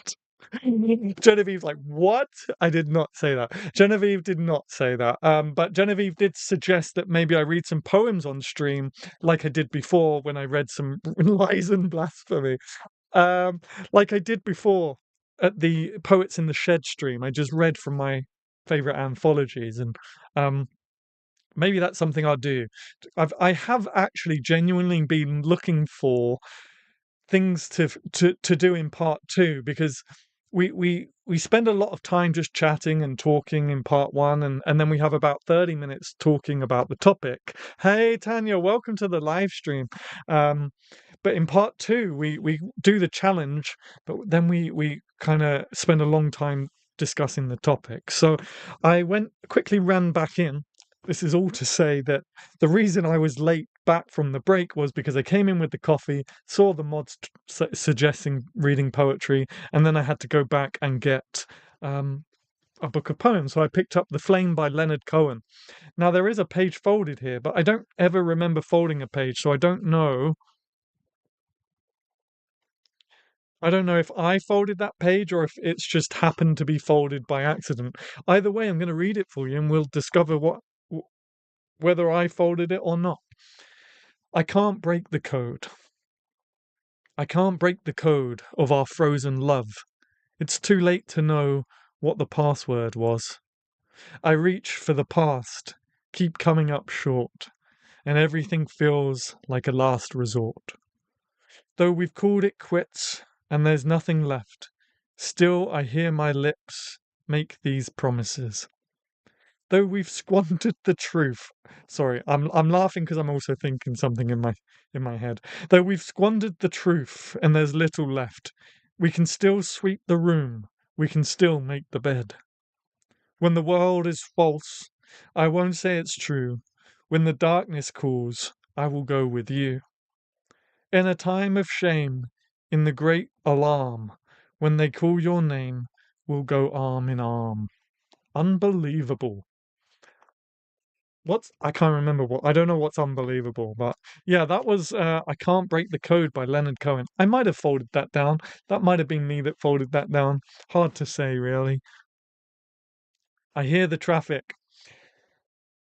Genevieve's like, what? I did not say that. Genevieve did not say that. But Genevieve did suggest that maybe I read some poems on stream, like I did before when I read some lies and blasphemy. Um, like I did before at the Poets in the Shed stream. I just read from my favorite anthologies, and um, maybe that's something I'll do. I have actually genuinely been looking for things to do in part two, because we spend a lot of time just chatting and talking in part one, and then we have about 30 minutes talking about the topic. Hey Tanya, welcome to the live stream. But in part two we do the challenge, but then we kind of spend a long time discussing the topic. So I quickly ran back in. This is all to say that the reason I was late back from the break was because I came in with the coffee, saw the mods suggesting reading poetry, and then I had to go back and get a book of poems. So I picked up The Flame by Leonard Cohen. Now there is a page folded here, but I don't ever remember folding a page, so I don't know. I don't know if I folded that page or if it's just happened to be folded by accident. Either way, I'm going to read it for you, and we'll discover whether I folded it or not. I can't break the code. I can't break the code of our frozen love. It's too late to know what the password was. I reach for the past, keep coming up short, and everything feels like a last resort. Though we've called it quits and there's nothing left, still I hear my lips make these promises. Though we've squandered the truth. Sorry, I'm laughing because I'm also thinking something in my head. Though we've squandered the truth and there's little left, we can still sweep the room. We can still make the bed. When the world is false, I won't say it's true. When the darkness calls, I will go with you. In a time of shame, in the great alarm, when they call your name, we'll go arm in arm. Unbelievable. I can't remember I don't know what's unbelievable, but yeah, that was I Can't Break the Code by Leonard Cohen. I might have folded that down. That might have been me that folded that down. Hard to say, really. I hear the traffic.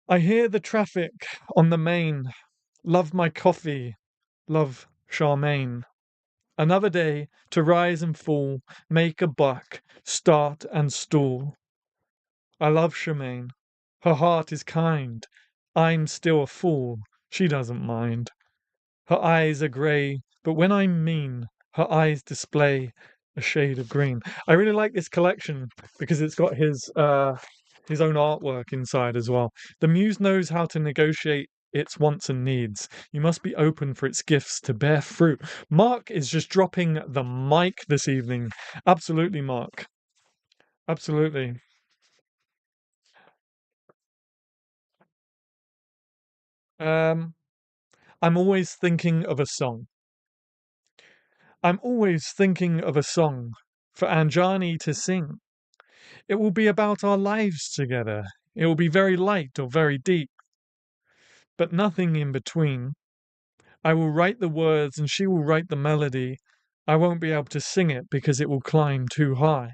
I hear the traffic on the main. Love my coffee. Love Charmaine. Another day to rise and fall, make a buck, start and stall. I love Charmaine. Her heart is kind. I'm still a fool. She doesn't mind. Her eyes are grey, but when I'm mean, her eyes display a shade of green. I really like this collection because it's got his own artwork inside as well. The muse knows how to negotiate its wants and needs. You must be open for its gifts to bear fruit. Mark is just dropping the mic this evening. Absolutely, Mark. Absolutely. Um, I'm always thinking of a song. I'm always thinking of a song for Anjani to sing. It will be about our lives together. It will be very light or very deep, but nothing in between. I will write the words and she will write the melody. I won't be able to sing it because it will climb too high.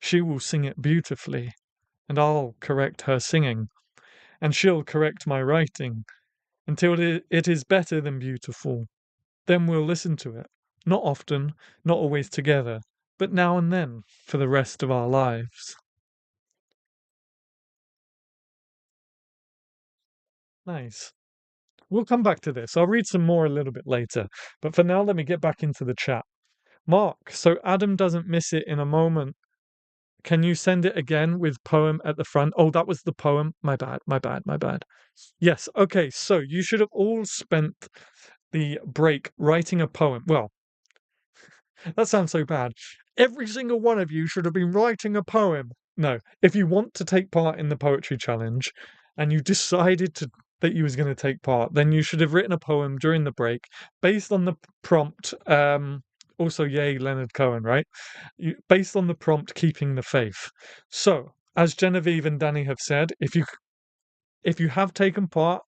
She will sing it beautifully, and I'll correct her singing, and she'll correct my writing until it is better than beautiful. Then we'll listen to it. Not often, not always together, but now and then for the rest of our lives. Nice. We'll come back to this. I'll read some more a little bit later. But for now, let me get back into the chat. Mark, so Adam doesn't miss it in a moment. Can you send it again with poem at the front? Oh, that was the poem. My bad, my bad, my bad. Yes, okay, so you should have all spent the break writing a poem. Well, that sounds so bad. Every single one of you should have been writing a poem. No, if you want to take part in the poetry challenge and you decided that you was going to take part, then you should have written a poem during the break based on the prompt. Also, yay, Leonard Cohen, right? Based on the prompt, keeping the faith. So, as Genevieve and Danny have said, if you have taken part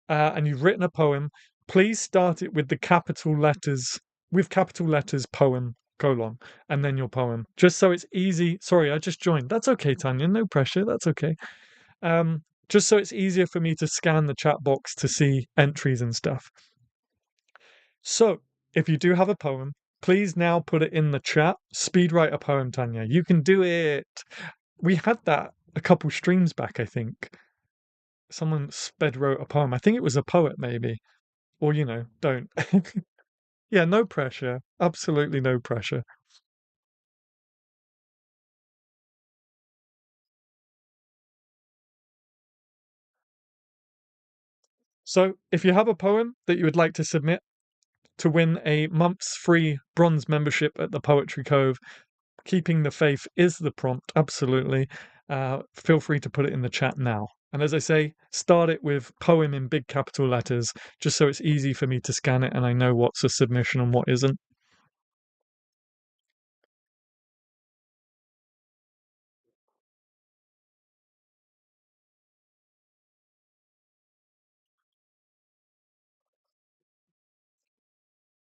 and you've written a poem, please start it with the capital letters, with capital letters, poem, colon, and then your poem, just so it's easy. Sorry, I just joined. That's okay, Tanya. No pressure. That's okay. Just so it's easier for me to scan the chat box to see entries and stuff. So, if you do have a poem, please now put it in the chat. Speed write a poem, Tanya. You can do it. We had that a couple streams back, I think. Someone sped wrote a poem. I think it was a poet, maybe. Or, don't. Yeah, no pressure. Absolutely no pressure. So, if you have a poem that you would like to submit to win a month's free bronze membership at the Poetry Cove, keeping the faith is the prompt, absolutely. Feel free to put it in the chat now. And as I say, start it with poem in big capital letters, just so it's easy for me to scan it and I know what's a submission and what isn't.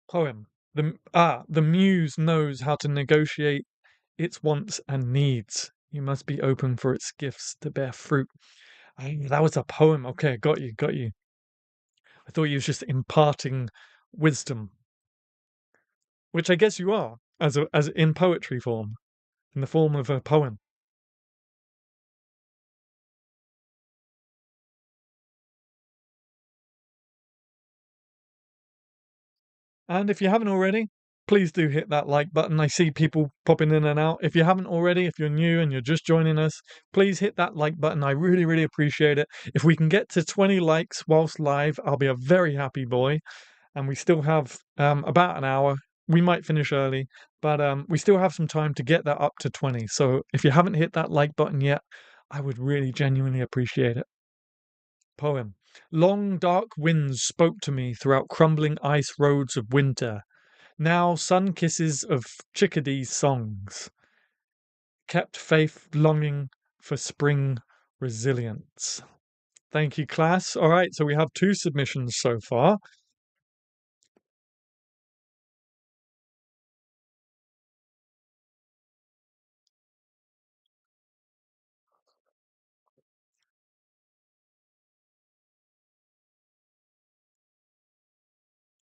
Poem. The muse knows how to negotiate its wants and needs. You must be open for its gifts to bear fruit. That was a poem. Okay, got you, got you. I thought you was just imparting wisdom, which I guess you are, as in poetry form, in the form of a poem. And if you haven't already, please do hit that like button. I see people popping in and out. If you haven't already, if you're new and you're just joining us, please hit that like button. I really, really appreciate it. If we can get to 20 likes whilst live, I'll be a very happy boy. And we still have about an hour. We might finish early, but we still have some time to get that up to 20. So if you haven't hit that like button yet, I would really genuinely appreciate it. Poem. Long dark winds spoke to me throughout crumbling ice roads of winter. Now sun kisses of chickadee songs. Kept faith longing for spring resilience. Thank you, class. All right, so we have two submissions so far.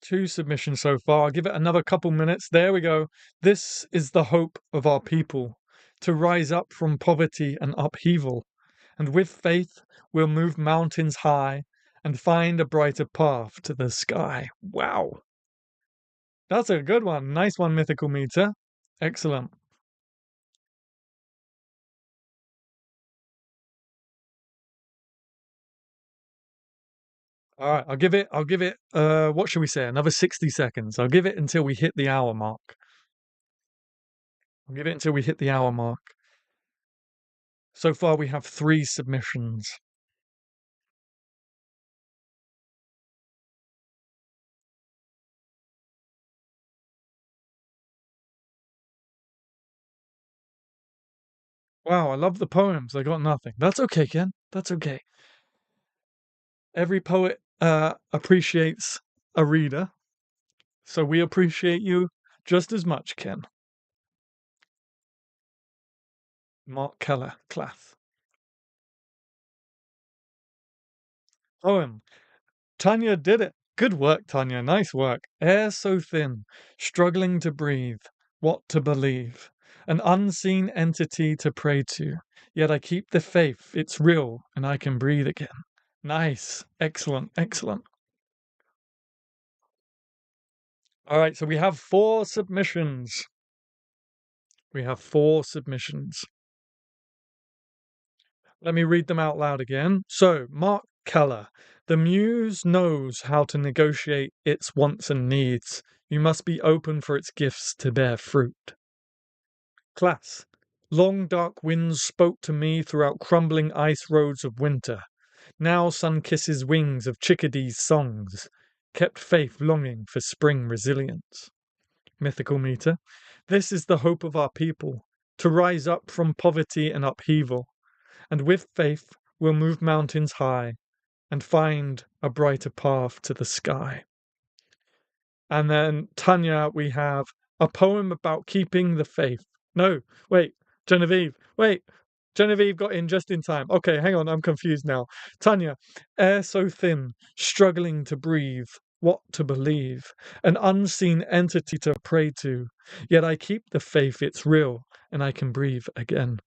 Two submissions so far. I'll give it another couple minutes. There we go. This is the hope of our people to rise up from poverty and upheaval. And with faith, we'll move mountains high and find a brighter path to the sky. Wow. That's a good one. Nice one, Mythical Meter. Excellent. All right, I'll give it what should we say? Another 60 seconds. I'll give it until we hit the hour mark. I'll give it until we hit the hour mark. So far we have 3 submissions. Wow, I love the poems. I got nothing. That's okay, Ken. That's okay. Every poet appreciates a reader, so we appreciate you just as much, Ken. Mark Keller, class. Poem. Tanya did it. Good work, Tanya. Nice work. Air so thin, struggling to breathe. What to believe? An unseen entity to pray to. Yet I keep the faith. It's real, and I can breathe again. Nice. Excellent. Excellent. All right, so we have 4 submissions. We have 4 submissions. Let me read them out loud again. So, Mark Keller. The muse knows how to negotiate its wants and needs. You must be open for its gifts to bear fruit. Class. Long dark winds spoke to me throughout crumbling ice roads of winter. Now sun kisses wings of chickadees' songs. Kept faith longing for spring resilience. Mythical meter. This is the hope of our people, to rise up from poverty and upheaval. And with faith we'll move mountains high and find a brighter path to the sky. And then Tanya, we have a poem about keeping the faith. No, wait, Genevieve, wait. Genevieve got in just in time. Okay, hang on, I'm confused now. Tanya, air so thin, struggling to breathe, what to believe, an unseen entity to pray to. Yet I keep the faith it's real and I can breathe again.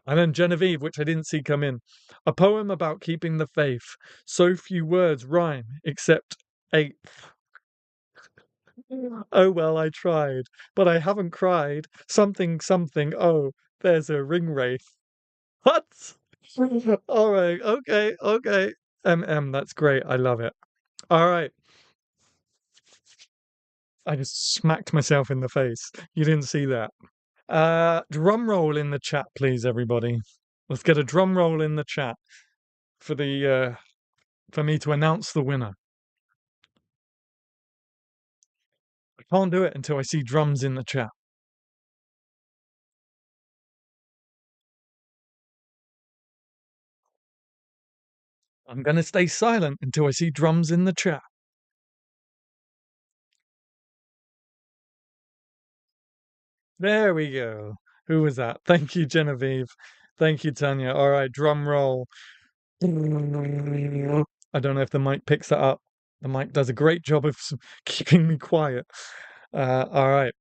And then Genevieve, which I didn't see come in. A poem about keeping the faith. So few words rhyme, except eighth. Oh well, I tried, but I haven't cried. Something, something, oh, there's a ring wraith. What? All right, okay, okay. that's great. I love it. All right. I just smacked myself in the face. You didn't see that. Drum roll in the chat, please, everybody. Let's get a drum roll in the chat for the for me to announce the winner. I can't do it until I see drums in the chat. I'm gonna stay silent until I see drums in the chat. There we go. Who was that? Thank you, Genevieve. Thank you, Tanya. All right, drum roll. I don't know if the mic picks that up. The mic does a great job of keeping me quiet. All right.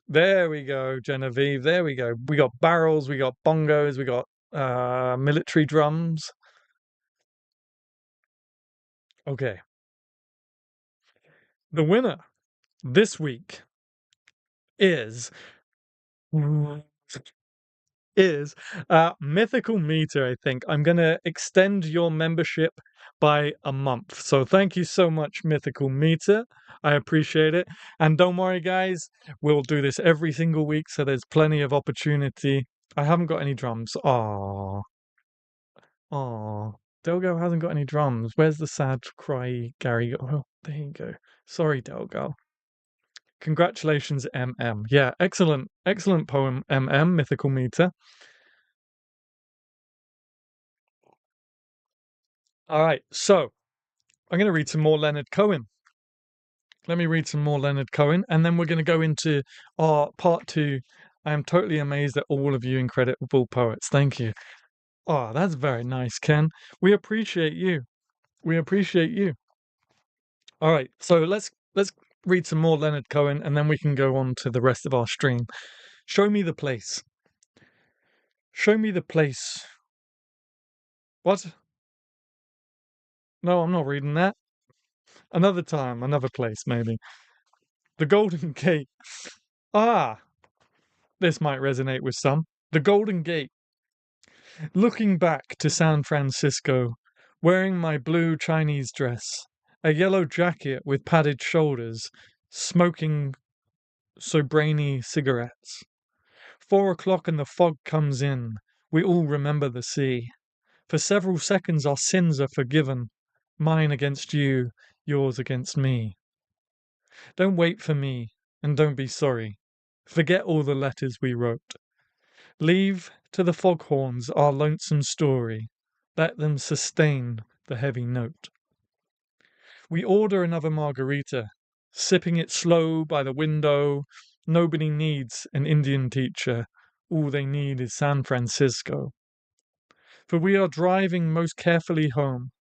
There we go, Genevieve. There we go. We got barrels, we got bongos, we got military drums. Okay. The winner this week is Mythical Meter, I think. I'm going to extend your membership by a month. So thank you so much, Mythical Meter. I appreciate it. And don't worry, guys, we'll do this every single week, so there's plenty of opportunity. I haven't got any drums. Aww. Aww. Delgo hasn't got any drums. Where's the sad cry, Gary? Oh, there you go. Sorry, Delgo. Congratulations, MM. Yeah, excellent, excellent poem, MM, Mythical Meter. All right, so I'm going to read some more Leonard Cohen. Let me read some more Leonard Cohen, and then we're going to go into our part two. I am totally amazed at all of you incredible poets. Thank you. Oh, that's very nice, Ken. We appreciate you. We appreciate you. All right, so let's read some more Leonard Cohen, and then we can go on to the rest of our stream. Show me the place. Show me the place. What? No, I'm not reading that. Another time, another place, maybe. The Golden Gate. Ah, this might resonate with some. The Golden Gate. Looking back to San Francisco, wearing my blue Chinese dress, a yellow jacket with padded shoulders, smoking Sobrani cigarettes. 4 o'clock and the fog comes in. We all remember the sea. For several seconds our sins are forgiven. Mine against you, yours against me. Don't wait for me, and don't be sorry. Forget all the letters we wrote. Leave to the foghorns our lonesome story. Let them sustain the heavy note. We order another margarita, sipping it slow by the window. Nobody needs an Indian teacher. All they need is San Francisco. For we are driving most carefully home,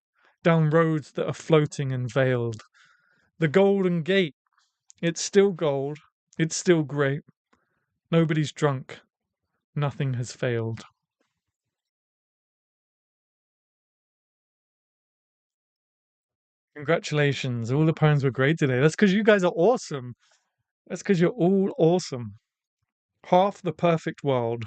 down roads that are floating and veiled. The Golden Gate, it's still gold, it's still great. Nobody's drunk, nothing has failed. Congratulations, all the poems were great today. That's because you guys are awesome. That's because you're all awesome. Half the perfect world.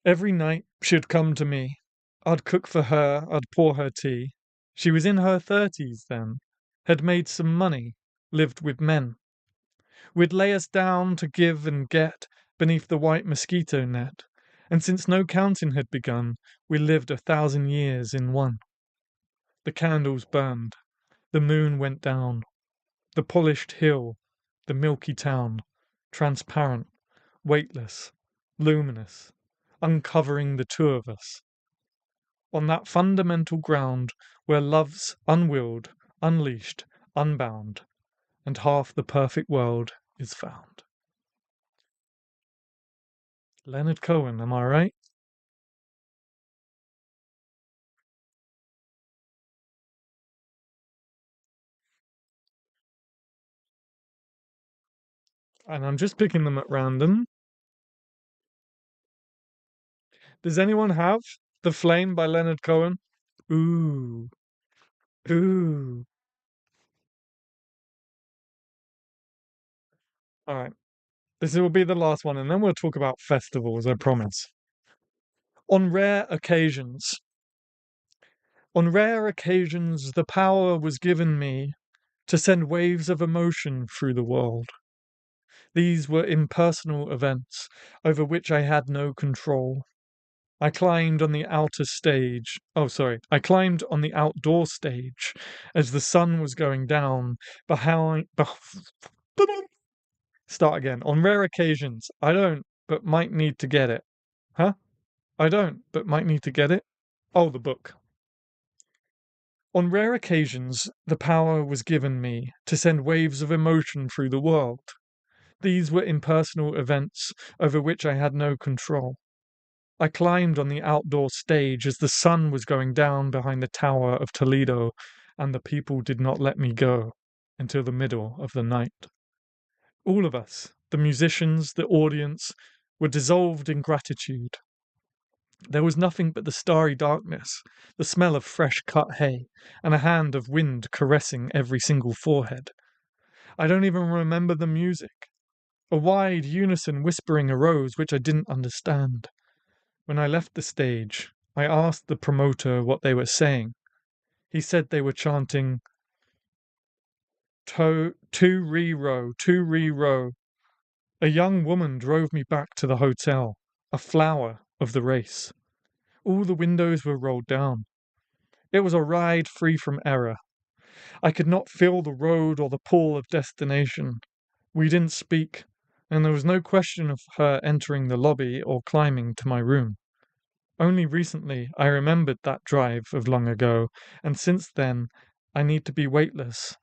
Every night she'd come to me. I'd cook for her, I'd pour her tea. She was in her 30s then, had made some money, lived with men. We'd lay us down to give and get beneath the white mosquito net, and since no counting had begun, we lived 1,000 years in one. The candles burned, the moon went down, the polished hill, the milky town, transparent, weightless, luminous, uncovering the two of us. On that fundamental ground where love's unwilled, unleashed, unbound, and half the perfect world is found. Leonard Cohen, am I right? And I'm just picking them at random. Does anyone have The Flame by Leonard Cohen? Ooh, ooh. All right. This will be the last one, and then we'll talk about festivals, I promise. On rare occasions, on rare occasions, the power was given me to send waves of emotion through the world. These were impersonal events over which I had no control. I climbed on the outer stage. Oh, sorry. I climbed on the outdoor stage as the sun was going down behind. Start again. On rare occasions, I don't, but might need to get it. Huh? I don't, but might need to get it. Oh, the book. On rare occasions, the power was given me to send waves of emotion through the world. These were impersonal events over which I had no control. I climbed on the outdoor stage as the sun was going down behind the Tower of Toledo, and the people did not let me go until the middle of the night. All of us, the musicians, the audience, were dissolved in gratitude. There was nothing but the starry darkness, the smell of fresh cut hay, and a hand of wind caressing every single forehead. I don't even remember the music. A wide unison whispering arose which I didn't understand. When I left the stage, I asked the promoter what they were saying. He said they were chanting, "To re-row, to re-row." A young woman drove me back to the hotel, a flower of the race. All the windows were rolled down. It was a ride free from error. I could not feel the road or the pull of destination. We didn't speak, and there was no question of her entering the lobby or climbing to my room. Only recently I remembered that drive of long ago, and since then I need to be weightless,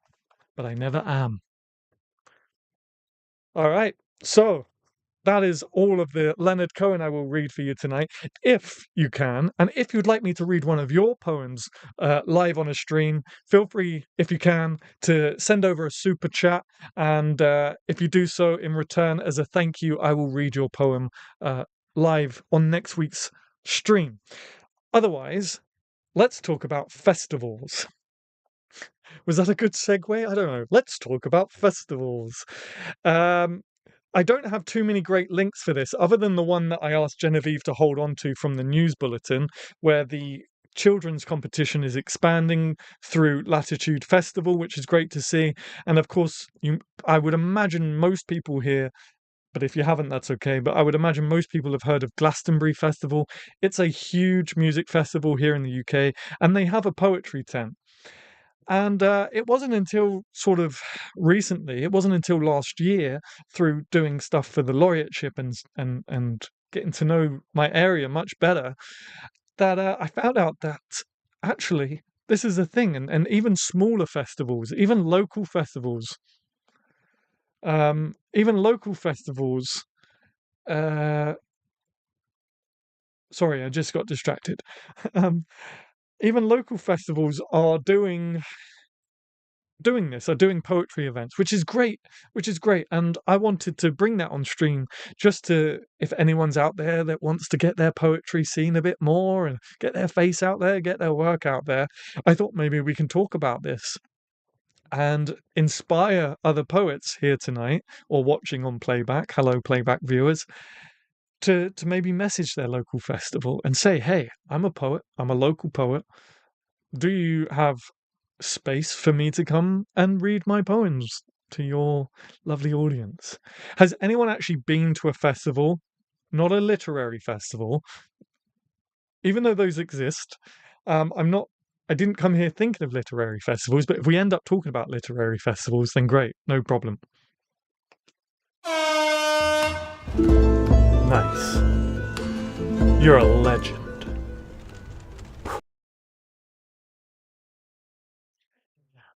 but I never am. All right, so that is all of the Leonard Cohen I will read for you tonight, if you can. And if you'd like me to read one of your poems live on a stream, feel free, if you can, to send over a super chat. And if you do so in return, as a thank you, I will read your poem live on next week's stream. Otherwise, let's talk about festivals. Was that a good segue? I don't know. Let's talk about festivals. Um, I don't have too many great links for this, other than the one that I asked Genevieve to hold on to from the news bulletin, where the children's competition is expanding through Latitude Festival, which is great to see. And of course, I would imagine most people here, but if you haven't, that's okay. But I would imagine most people have heard of Glastonbury Festival. It's a huge music festival here in the UK, and they have a poetry tent. And it wasn't until sort of recently, it wasn't until last year, through doing stuff for the laureateship and getting to know my area much better, that I found out that actually this is a thing, and even smaller festivals, even local festivals. Uh, Sorry, I just got distracted. um, Even local festivals are doing this, are doing poetry events, which is great. And I wanted to bring that on stream just to, if anyone's out there that wants to get their poetry seen a bit more and get their face out there, get their work out there, I thought maybe we can talk about this and inspire other poets here tonight or watching on playback. Hello, playback viewers. to maybe message their local festival and say, hey, I'm a poet, I'm a local poet. Do you have space for me to come and read my poems to your lovely audience? Has anyone actually been to a festival, not a literary festival, even though those exist? I didn't come here thinking of literary festivals, but if we end up talking about literary festivals, then great, no problem. Nice. You're a legend.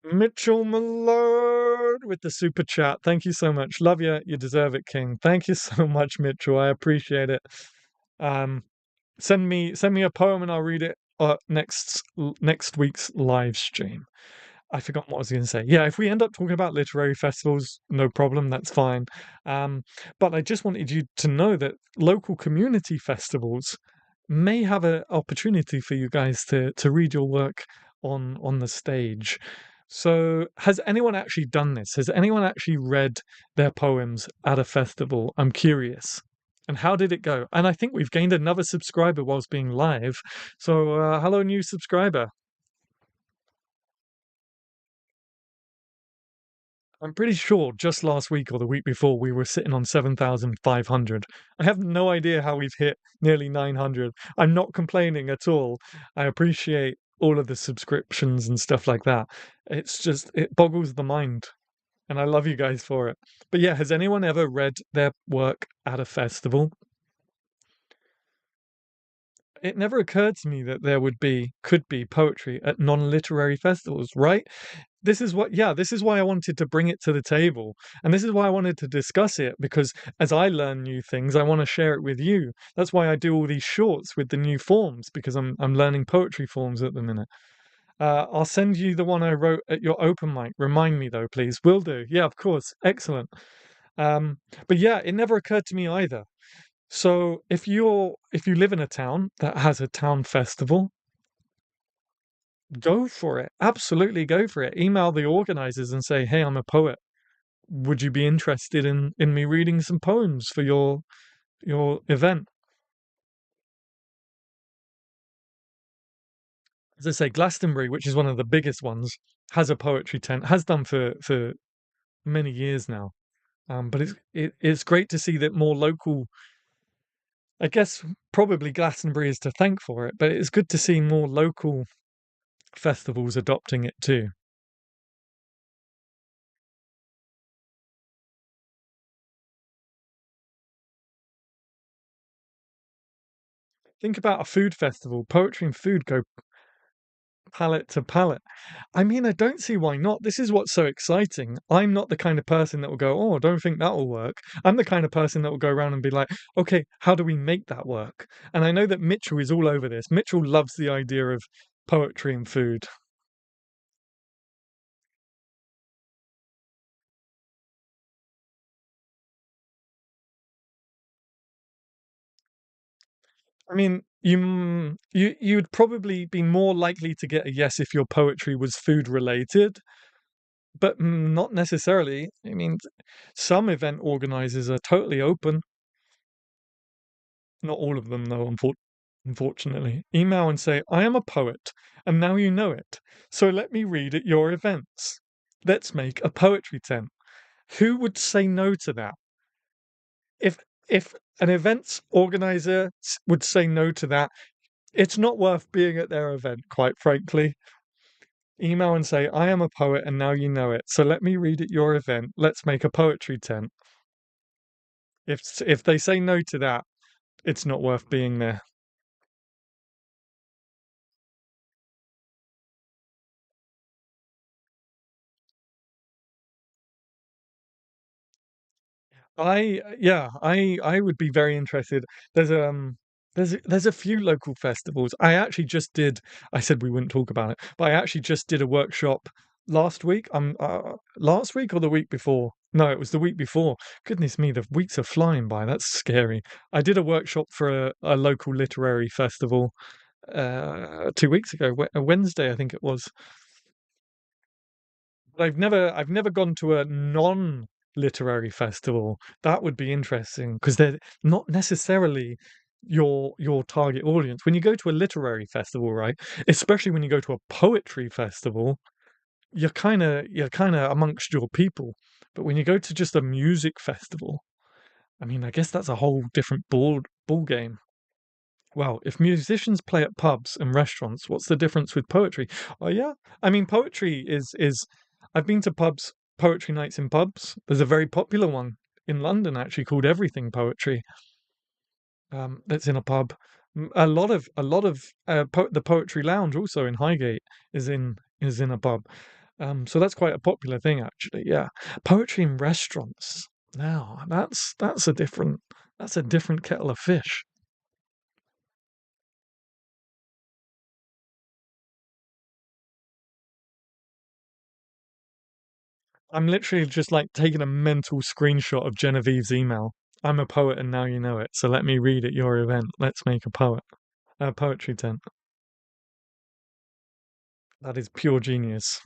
Mitchell Millard with the super chat. Thank you so much. Love you. You deserve it, King. Thank you so much, Mitchell. I appreciate it. Um, send me a poem and I'll read it next week's live stream. I forgot what I was going to say. Yeah, if we end up talking about literary festivals, no problem, that's fine. But I just wanted you to know that local community festivals may have an opportunity for you guys to read your work on the stage. So, has anyone actually done this? Has anyone actually read their poems at a festival? I'm curious. And how did it go? And I think we've gained another subscriber whilst being live. So, hello, new subscriber. I'm pretty sure just last week or the week before we were sitting on 7,500. I have no idea how we've hit nearly 900. I'm not complaining at all. I appreciate all of the subscriptions and stuff like that. It's just, it boggles the mind. And I love you guys for it. But yeah, has anyone ever read their work at a festival? It never occurred to me that could be poetry at non-literary festivals, right? This is why I wanted to bring it to the table. And this is why I wanted to discuss it, because as I learn new things, I want to share it with you. That's why I do all these shorts with the new forms, because I'm learning poetry forms at the minute. I'll send you the one I wrote at your open mic. Remind me though, please. Will do. Yeah, of course. Excellent. Um, but yeah, it never occurred to me either. So if you live in a town that has a town festival, go for it. Absolutely go for it. Email the organizers and say, "Hey, I'm a poet. Would you be interested in me reading some poems for your event?" As I say, Glastonbury, which is one of the biggest ones, has a poetry tent. Has done for many years now. But it's great to see that more local. I guess probably Glastonbury is to thank for it, but it's good to see more local festivals adopting it too. Think about a food festival. Poetry and food go palette to palette. I mean, I don't see why not. This is what's so exciting. I'm not the kind of person that will go, oh, I don't think that will work. I'm the kind of person that will go around and be like, okay, how do we make that work? And I know that Mitchell is all over this. Mitchell loves the idea of poetry and food. I mean, you'd probably be more likely to get a yes if your poetry was food related, but not necessarily. I mean, some event organizers are totally open. Not all of them, though, unfortunately. Email and say, I am a poet, and now you know it. So let me read at your events. Let's make a poetry tent. Who would say no to that? If if an events organizer would say no to that, it's not worth being at their event, quite frankly. Email and say, I am a poet, and now you know it. So let me read at your event. Let's make a poetry tent. If they say no to that, it's not worth being there. I would be very interested. There's there's a few local festivals. I said we wouldn't talk about it, but I actually just did a workshop last week. Last week or the week before? No, it was the week before. Goodness me, the weeks are flying by. That's scary. I did a workshop for a local literary festival 2 weeks ago, a Wednesday, I think it was. But I've never gone to a non literary festival. That would be interesting because they're not necessarily your target audience. When you go to a literary festival, right? Especially when you go to a poetry festival, you're kind of amongst your people. But when you go to just a music festival, I mean, I guess that's a whole different ball game. Well, if musicians play at pubs and restaurants, what's the difference with poetry? Oh yeah, I mean poetry is I've been to pubs, poetry nights in pubs. There's a very popular one in London actually called Everything Poetry. That's in a pub. A lot of the Poetry Lounge also in Highgate is in a pub. So that's quite a popular thing actually. Yeah, poetry in restaurants. Now that's a different kettle of fish. I'm literally just like taking a mental screenshot of Genevieve's email. I'm a poet and now you know it, so let me read at your event. Let's make a poetry tent. That is pure genius.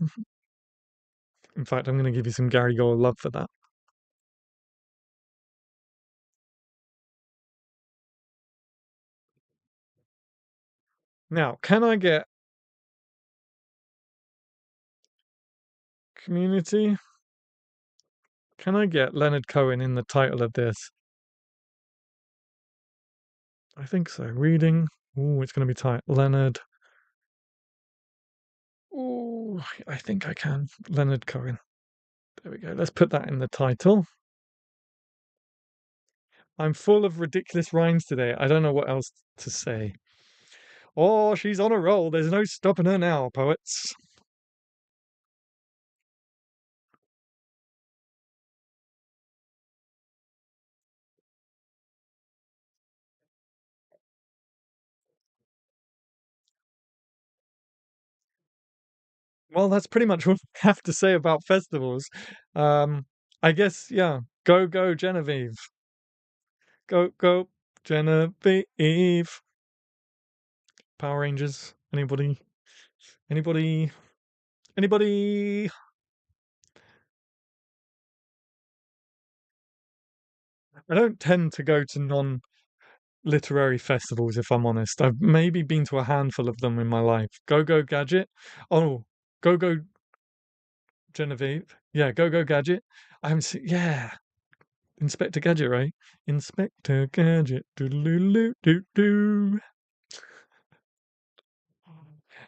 In fact, I'm going to give you some Gary Gold love for that. Now, can I get community? Can I get Leonard Cohen in the title of this? I think so. Reading. Oh, it's going to be tight. Leonard. Oh, I think I can. Leonard Cohen. There we go. Let's put that in the title. I'm full of ridiculous rhymes today. I don't know what else to say. Oh, she's on a roll. There's no stopping her now, poets. Well, that's pretty much what I have to say about festivals. Um, I guess, yeah. Go, go, Genevieve. Go, go, Genevieve. Power Rangers. Anybody? Anybody? Anybody? I don't tend to go to non-literary festivals, if I'm honest. I've maybe been to a handful of them in my life. Go, go, Gadget. Oh, go, go, Genevieve. Yeah, go, go, Gadget. I haven't seen. Yeah, Inspector Gadget, right? Inspector Gadget, doo doo doo.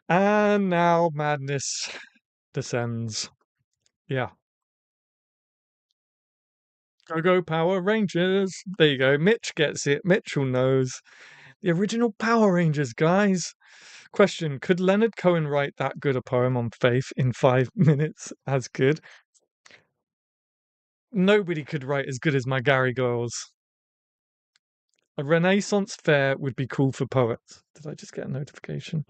And now madness descends. Yeah. Go go Power Rangers. There you go. Mitch gets it. Mitchell knows. The original Power Rangers, guys. Question: could Leonard Cohen write that good a poem on faith in 5 minutes as good? Nobody could write as good as my Gary Girls. A Renaissance fair would be cool for poets. Did I just get a notification?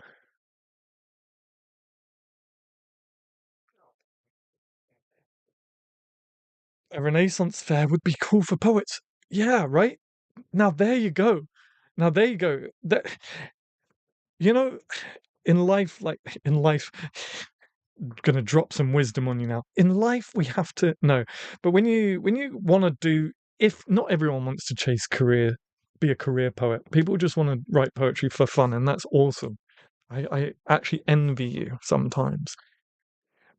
A Renaissance fair would be cool for poets. Yeah, right? Now there you go. Now there you go. You know, in life, like in life, gonna drop some wisdom on you now. In life, we have to no, but when you want to do, if not everyone wants to be a career poet. People just want to write poetry for fun, and that's awesome. I actually envy you sometimes.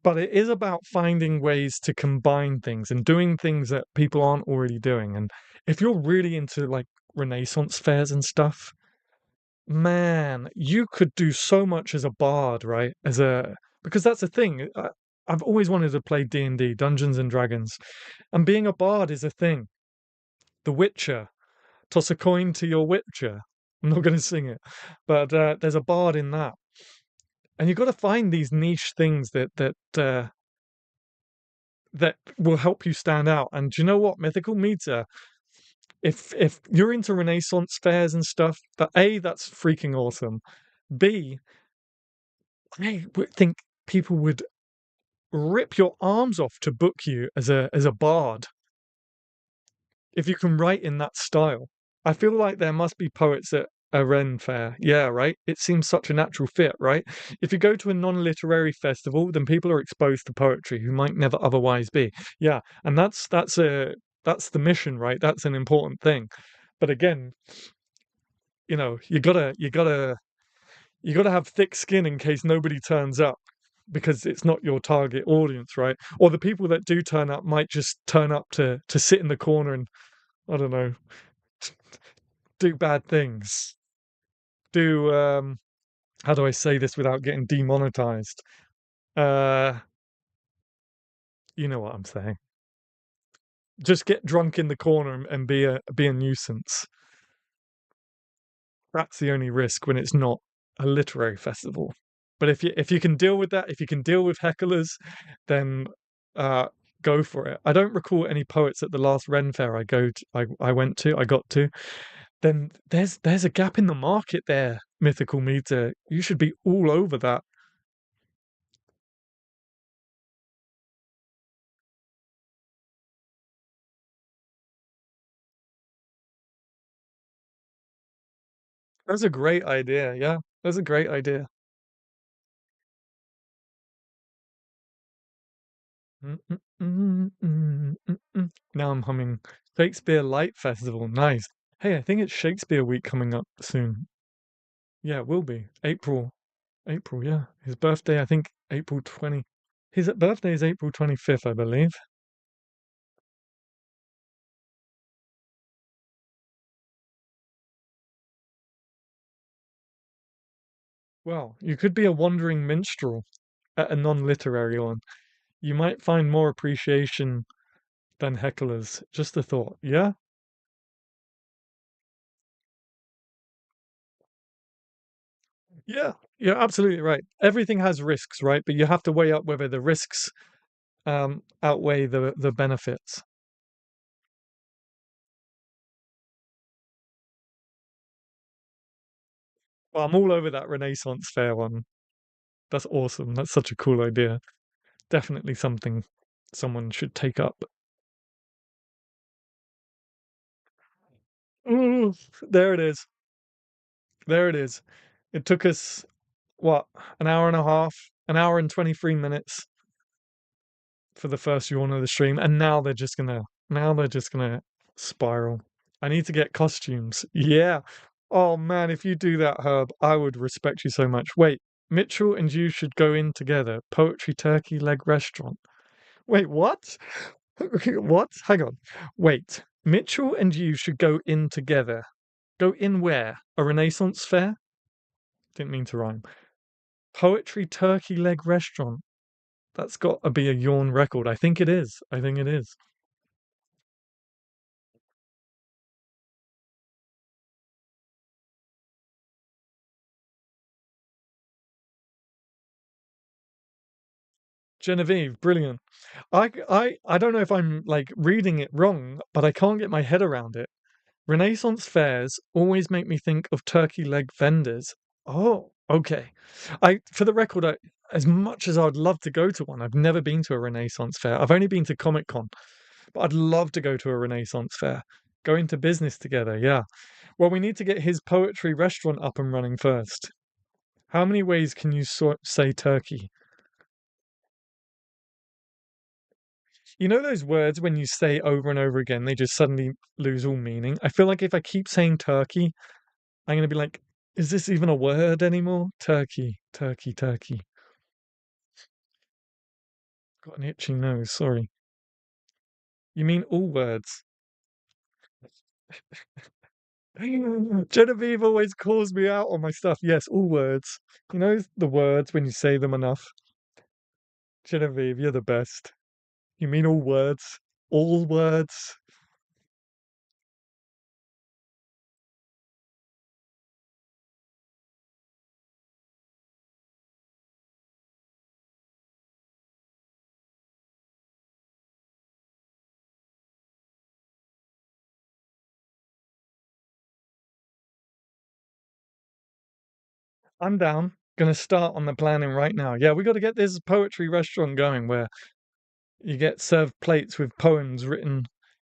But it is about finding ways to combine things and doing things that people aren't already doing. And if you're really into like Renaissance fairs and stuff, man, you could do so much as a bard, right? Because that's the thing. I've always wanted to play D&D, Dungeons and Dragons, and being a bard is a thing. The Witcher, toss a coin to your Witcher. I'm not going to sing it, but there's a bard in that, and you've got to find these niche things that will help you stand out. And do you know what? Mythical Meter. If you're into Renaissance fairs and stuff, that's freaking awesome. B, I would think people would rip your arms off to book you as a bard if you can write in that style. I feel like there must be poets that A Ren fair. Yeah, right. It seems such a natural fit, right? If you go to a non-literary festival, then people are exposed to poetry who might never otherwise be. Yeah, and that's the mission, right? That's an important thing. But again, you gotta have thick skin in case nobody turns up because it's not your target audience, right? Or the people that do turn up might just turn up to sit in the corner and I don't know, do bad things. Do how do I say this without getting demonetized? Uh, you know what I'm saying. Just get drunk in the corner and be a nuisance. That's the only risk when it's not a literary festival. But if you can deal with that, if you can deal with hecklers, then uh, go for it. I don't recall any poets at the last Ren Fair I got to. Then there's a gap in the market there, Mythical Meter. You should be all over that. That's a great idea. Yeah, that's a great idea. Mm, mm, mm, mm, mm, mm. Now I'm humming Shakespeare Light Festival. Nice. Hey, I think it's Shakespeare Week coming up soon. Yeah, it will be. April. April, yeah. His birthday, I think April 20. His birthday is April 25th, I believe. Well, you could be a wandering minstrel at a non-literary one. You might find more appreciation than hecklers. Just a thought. Yeah? Yeah. You're absolutely right. Everything has risks, right? But you have to weigh up whether the risks outweigh the benefits. Well, I'm all over that Renaissance fair one. That's awesome. That's such a cool idea. Definitely something someone should take up. Ooh, there it is. There it is. It took us what, an hour and a half, an hour and 23 minutes for the first yawn of the stream, and now they're just gonna spiral. I need to get costumes. Yeah. Oh man, if you do that, Herb, I would respect you so much. Wait, Mitchell and you should go in together. Poetry turkey leg restaurant. Wait, what? What? Hang on. Wait. Mitchell and you should go in together. Go in where? A Renaissance fair? Didn't mean to rhyme. Poetry turkey leg restaurant. That's got to be a yawn record. I think it is. I think it is. Genevieve, brilliant. I don't know if I'm like reading it wrong, but I can't get my head around it. Renaissance fairs always make me think of turkey leg vendors. Oh, okay. For the record, as much as I'd love to go to one, I've never been to a Renaissance fair. I've only been to Comic Con, but I'd love to go to a Renaissance fair. Go into business together, yeah. Well, we need to get his poetry restaurant up and running first. How many ways can you say turkey? You know those words when you say over and over again, they just suddenly lose all meaning? I feel like if I keep saying turkey, I'm going to be like, is this even a word anymore? Turkey, turkey, turkey. Got an itchy nose, sorry. You mean all words? Genevieve always calls me out on my stuff. Yes, all words. You know the words when you say them enough. Genevieve, you're the best. You mean all words? All words? I'm down. Gonna start on the planning right now. Yeah, we got to get this poetry restaurant going where you get served plates with poems written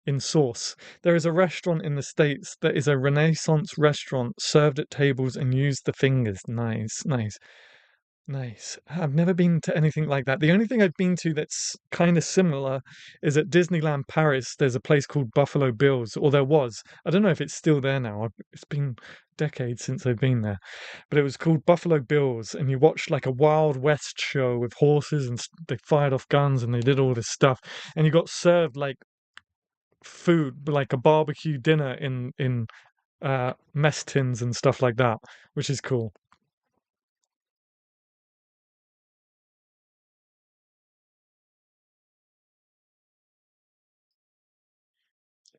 in sauce. There is a restaurant in the States that is a Renaissance restaurant served at tables and used the fingers. Nice, nice. Nice. I've never been to anything like that. The only thing I've been to that's kind of similar is at Disneyland Paris. There's a place called Buffalo Bill's, or there was. I don't know if it's still there now. It's been decades since I've been there. But it was called Buffalo Bill's, and you watched like a Wild West show with horses and they fired off guns and they did all this stuff. And you got served like food, like a barbecue dinner in mess tins and stuff like that, which is cool.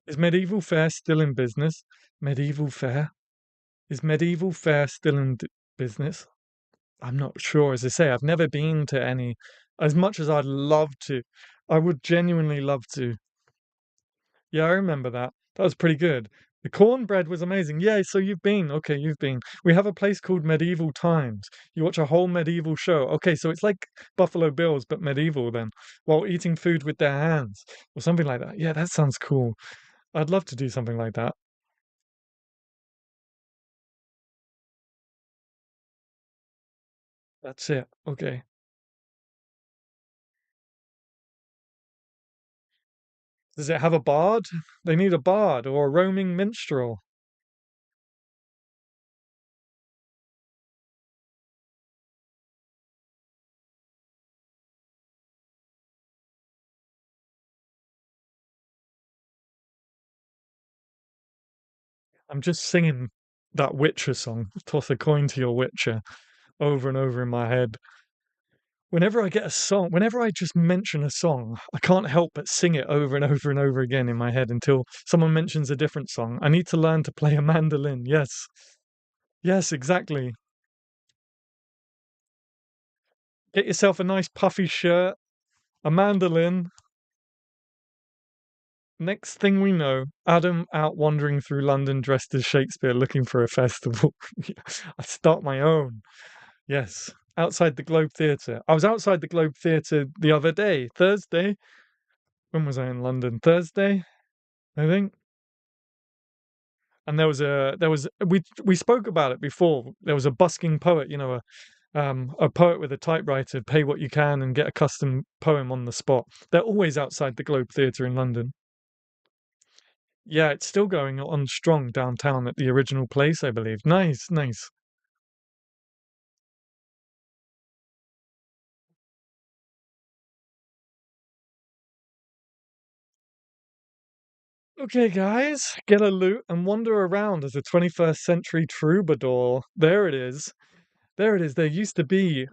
Is medieval fair still in business? Medieval fair? Is medieval fair still in business? I'm not sure. As I say, I've never been to any. As much as I'd love to, I would genuinely love to. Yeah, I remember that. That was pretty good. The cornbread was amazing. Yeah, so you've been. Okay, you've been. We have a place called Medieval Times. You watch a whole medieval show. Okay, so it's like Buffalo Bills, but medieval then, while eating food with their hands or something like that. Yeah, that sounds cool. I'd love to do something like that. That's it. Okay. Does it have a bard? They need a bard or a roaming minstrel. I'm just singing that Witcher song, Toss a Coin to Your Witcher, over and over in my head. Whenever I get a song, whenever I just mention a song, I can't help but sing it over and over and over again in my head until someone mentions a different song. I need to learn to play a mandolin. Yes. Yes, exactly. Get yourself a nice puffy shirt, a mandolin. Next thing we know, Adam out wandering through London dressed as Shakespeare looking for a festival. I start my own. Yes, outside the Globe Theatre. I was outside the Globe Theatre the other day, Thursday. When was I in London? Thursday, I think. And we spoke about it before. There was a busking poet, a poet with a typewriter, pay what you can and get a custom poem on the spot. They're always outside the Globe Theatre in London. Yeah, it's still going on strong downtown at the original place, I believe. Nice, nice. Okay, guys, get a loot and wander around as a 21st century troubadour. There it is. There it is. There used to be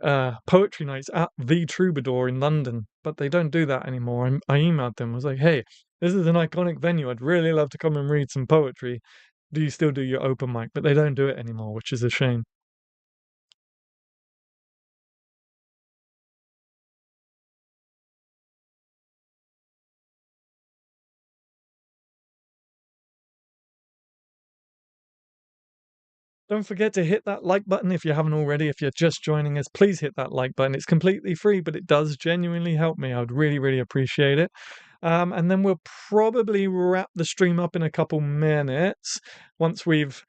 poetry nights at the Troubadour in London, but they don't do that anymore. I emailed them. I was like, hey, this is an iconic venue. I'd really love to come and read some poetry. Do you still do your open mic? But they don't do it anymore, which is a shame. Don't forget to hit that like button if you haven't already. If you're just joining us, please hit that like button. It's completely free, but it does genuinely help me. I would really, really appreciate it. And then we'll probably wrap the stream up in a couple minutes once we've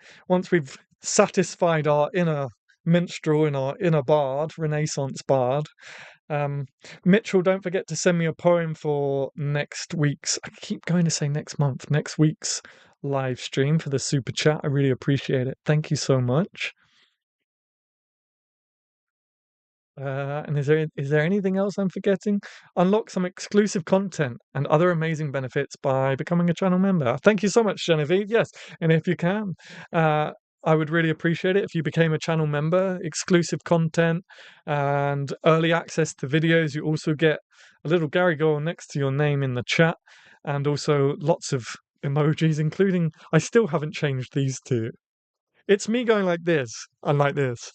satisfied our inner minstrel and our inner bard, Renaissance bard. Um, Mitchell, don't forget to send me a poem for next week's. I keep going to say next month, next week's live stream for the super chat. I really appreciate it. Thank you so much. And is there anything else I'm forgetting? Unlock some exclusive content and other amazing benefits by becoming a channel member. Thank you so much, Genevieve. Yes, and if you can, uh, I would really appreciate it if you became a channel member. Exclusive content and early access to videos. You also get a little Gary Goal next to your name in the chat, and also lots of emojis, including I still haven't changed these two. It's me going like this and like this.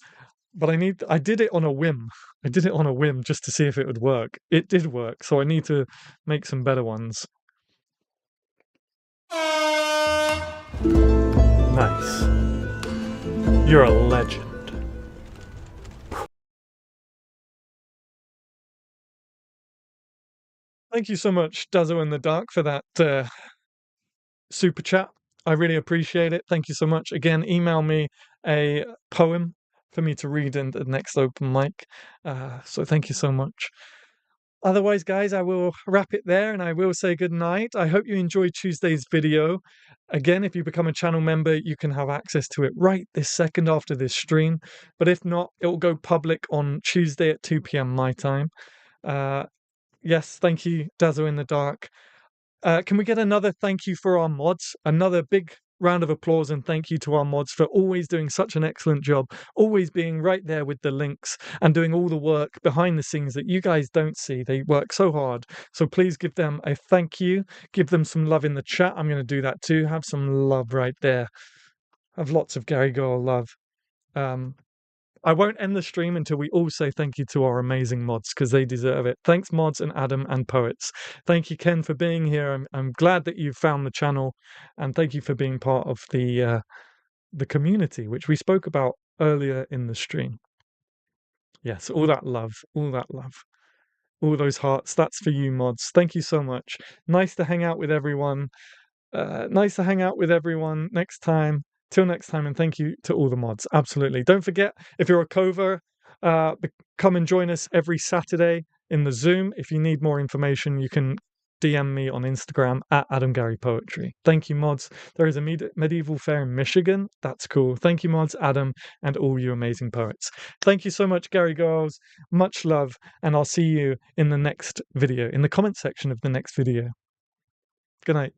But I did it on a whim. I did it on a whim just to see if it would work. It did work, so I need to make some better ones. Nice. You're a legend. Thank you so much, Dazzle in the Dark, for that super chat. I really appreciate it. Thank you so much. Again, email me a poem for me to read in the next open mic. So thank you so much. Otherwise, guys, I will wrap it there and I will say good night. I hope you enjoyed Tuesday's video. Again, if you become a channel member, you can have access to it right this second after this stream. But if not, it will go public on Tuesday at 2 p.m. my time. Yes, thank you, Dazzle in the Dark. Can we get another thank you for our mods? Another big round of applause and thank you to our mods for always doing such an excellent job, always being right there with the links and doing all the work behind the scenes that you guys don't see. They work so hard. So please give them a thank you. Give them some love in the chat. I'm going to do that too. Have some love right there. Have lots of Gary Girl love. I won't end the stream until we all say thank you to our amazing mods because they deserve it. Thanks, mods and Adam and Poets. Thank you, Ken, for being here. I'm glad that you found the channel, and thank you for being part of the community, which we spoke about earlier in the stream. Yes, all that love, all that love, all those hearts. That's for you, mods. Thank you so much. Nice to hang out with everyone. Nice to hang out with everyone next time. Till next time, and thank you to all the mods. Absolutely. Don't forget, if you're a cover, come and join us every Saturday in the Zoom. If you need more information, you can DM me on Instagram at Adam Gary Poetry. Thank you, mods. There is a medieval fair in Michigan. That's cool. Thank you, mods, Adam, and all you amazing poets. Thank you so much, Gary Girls. Much love, and I'll see you in the next video, in the comment section of the next video. Good night.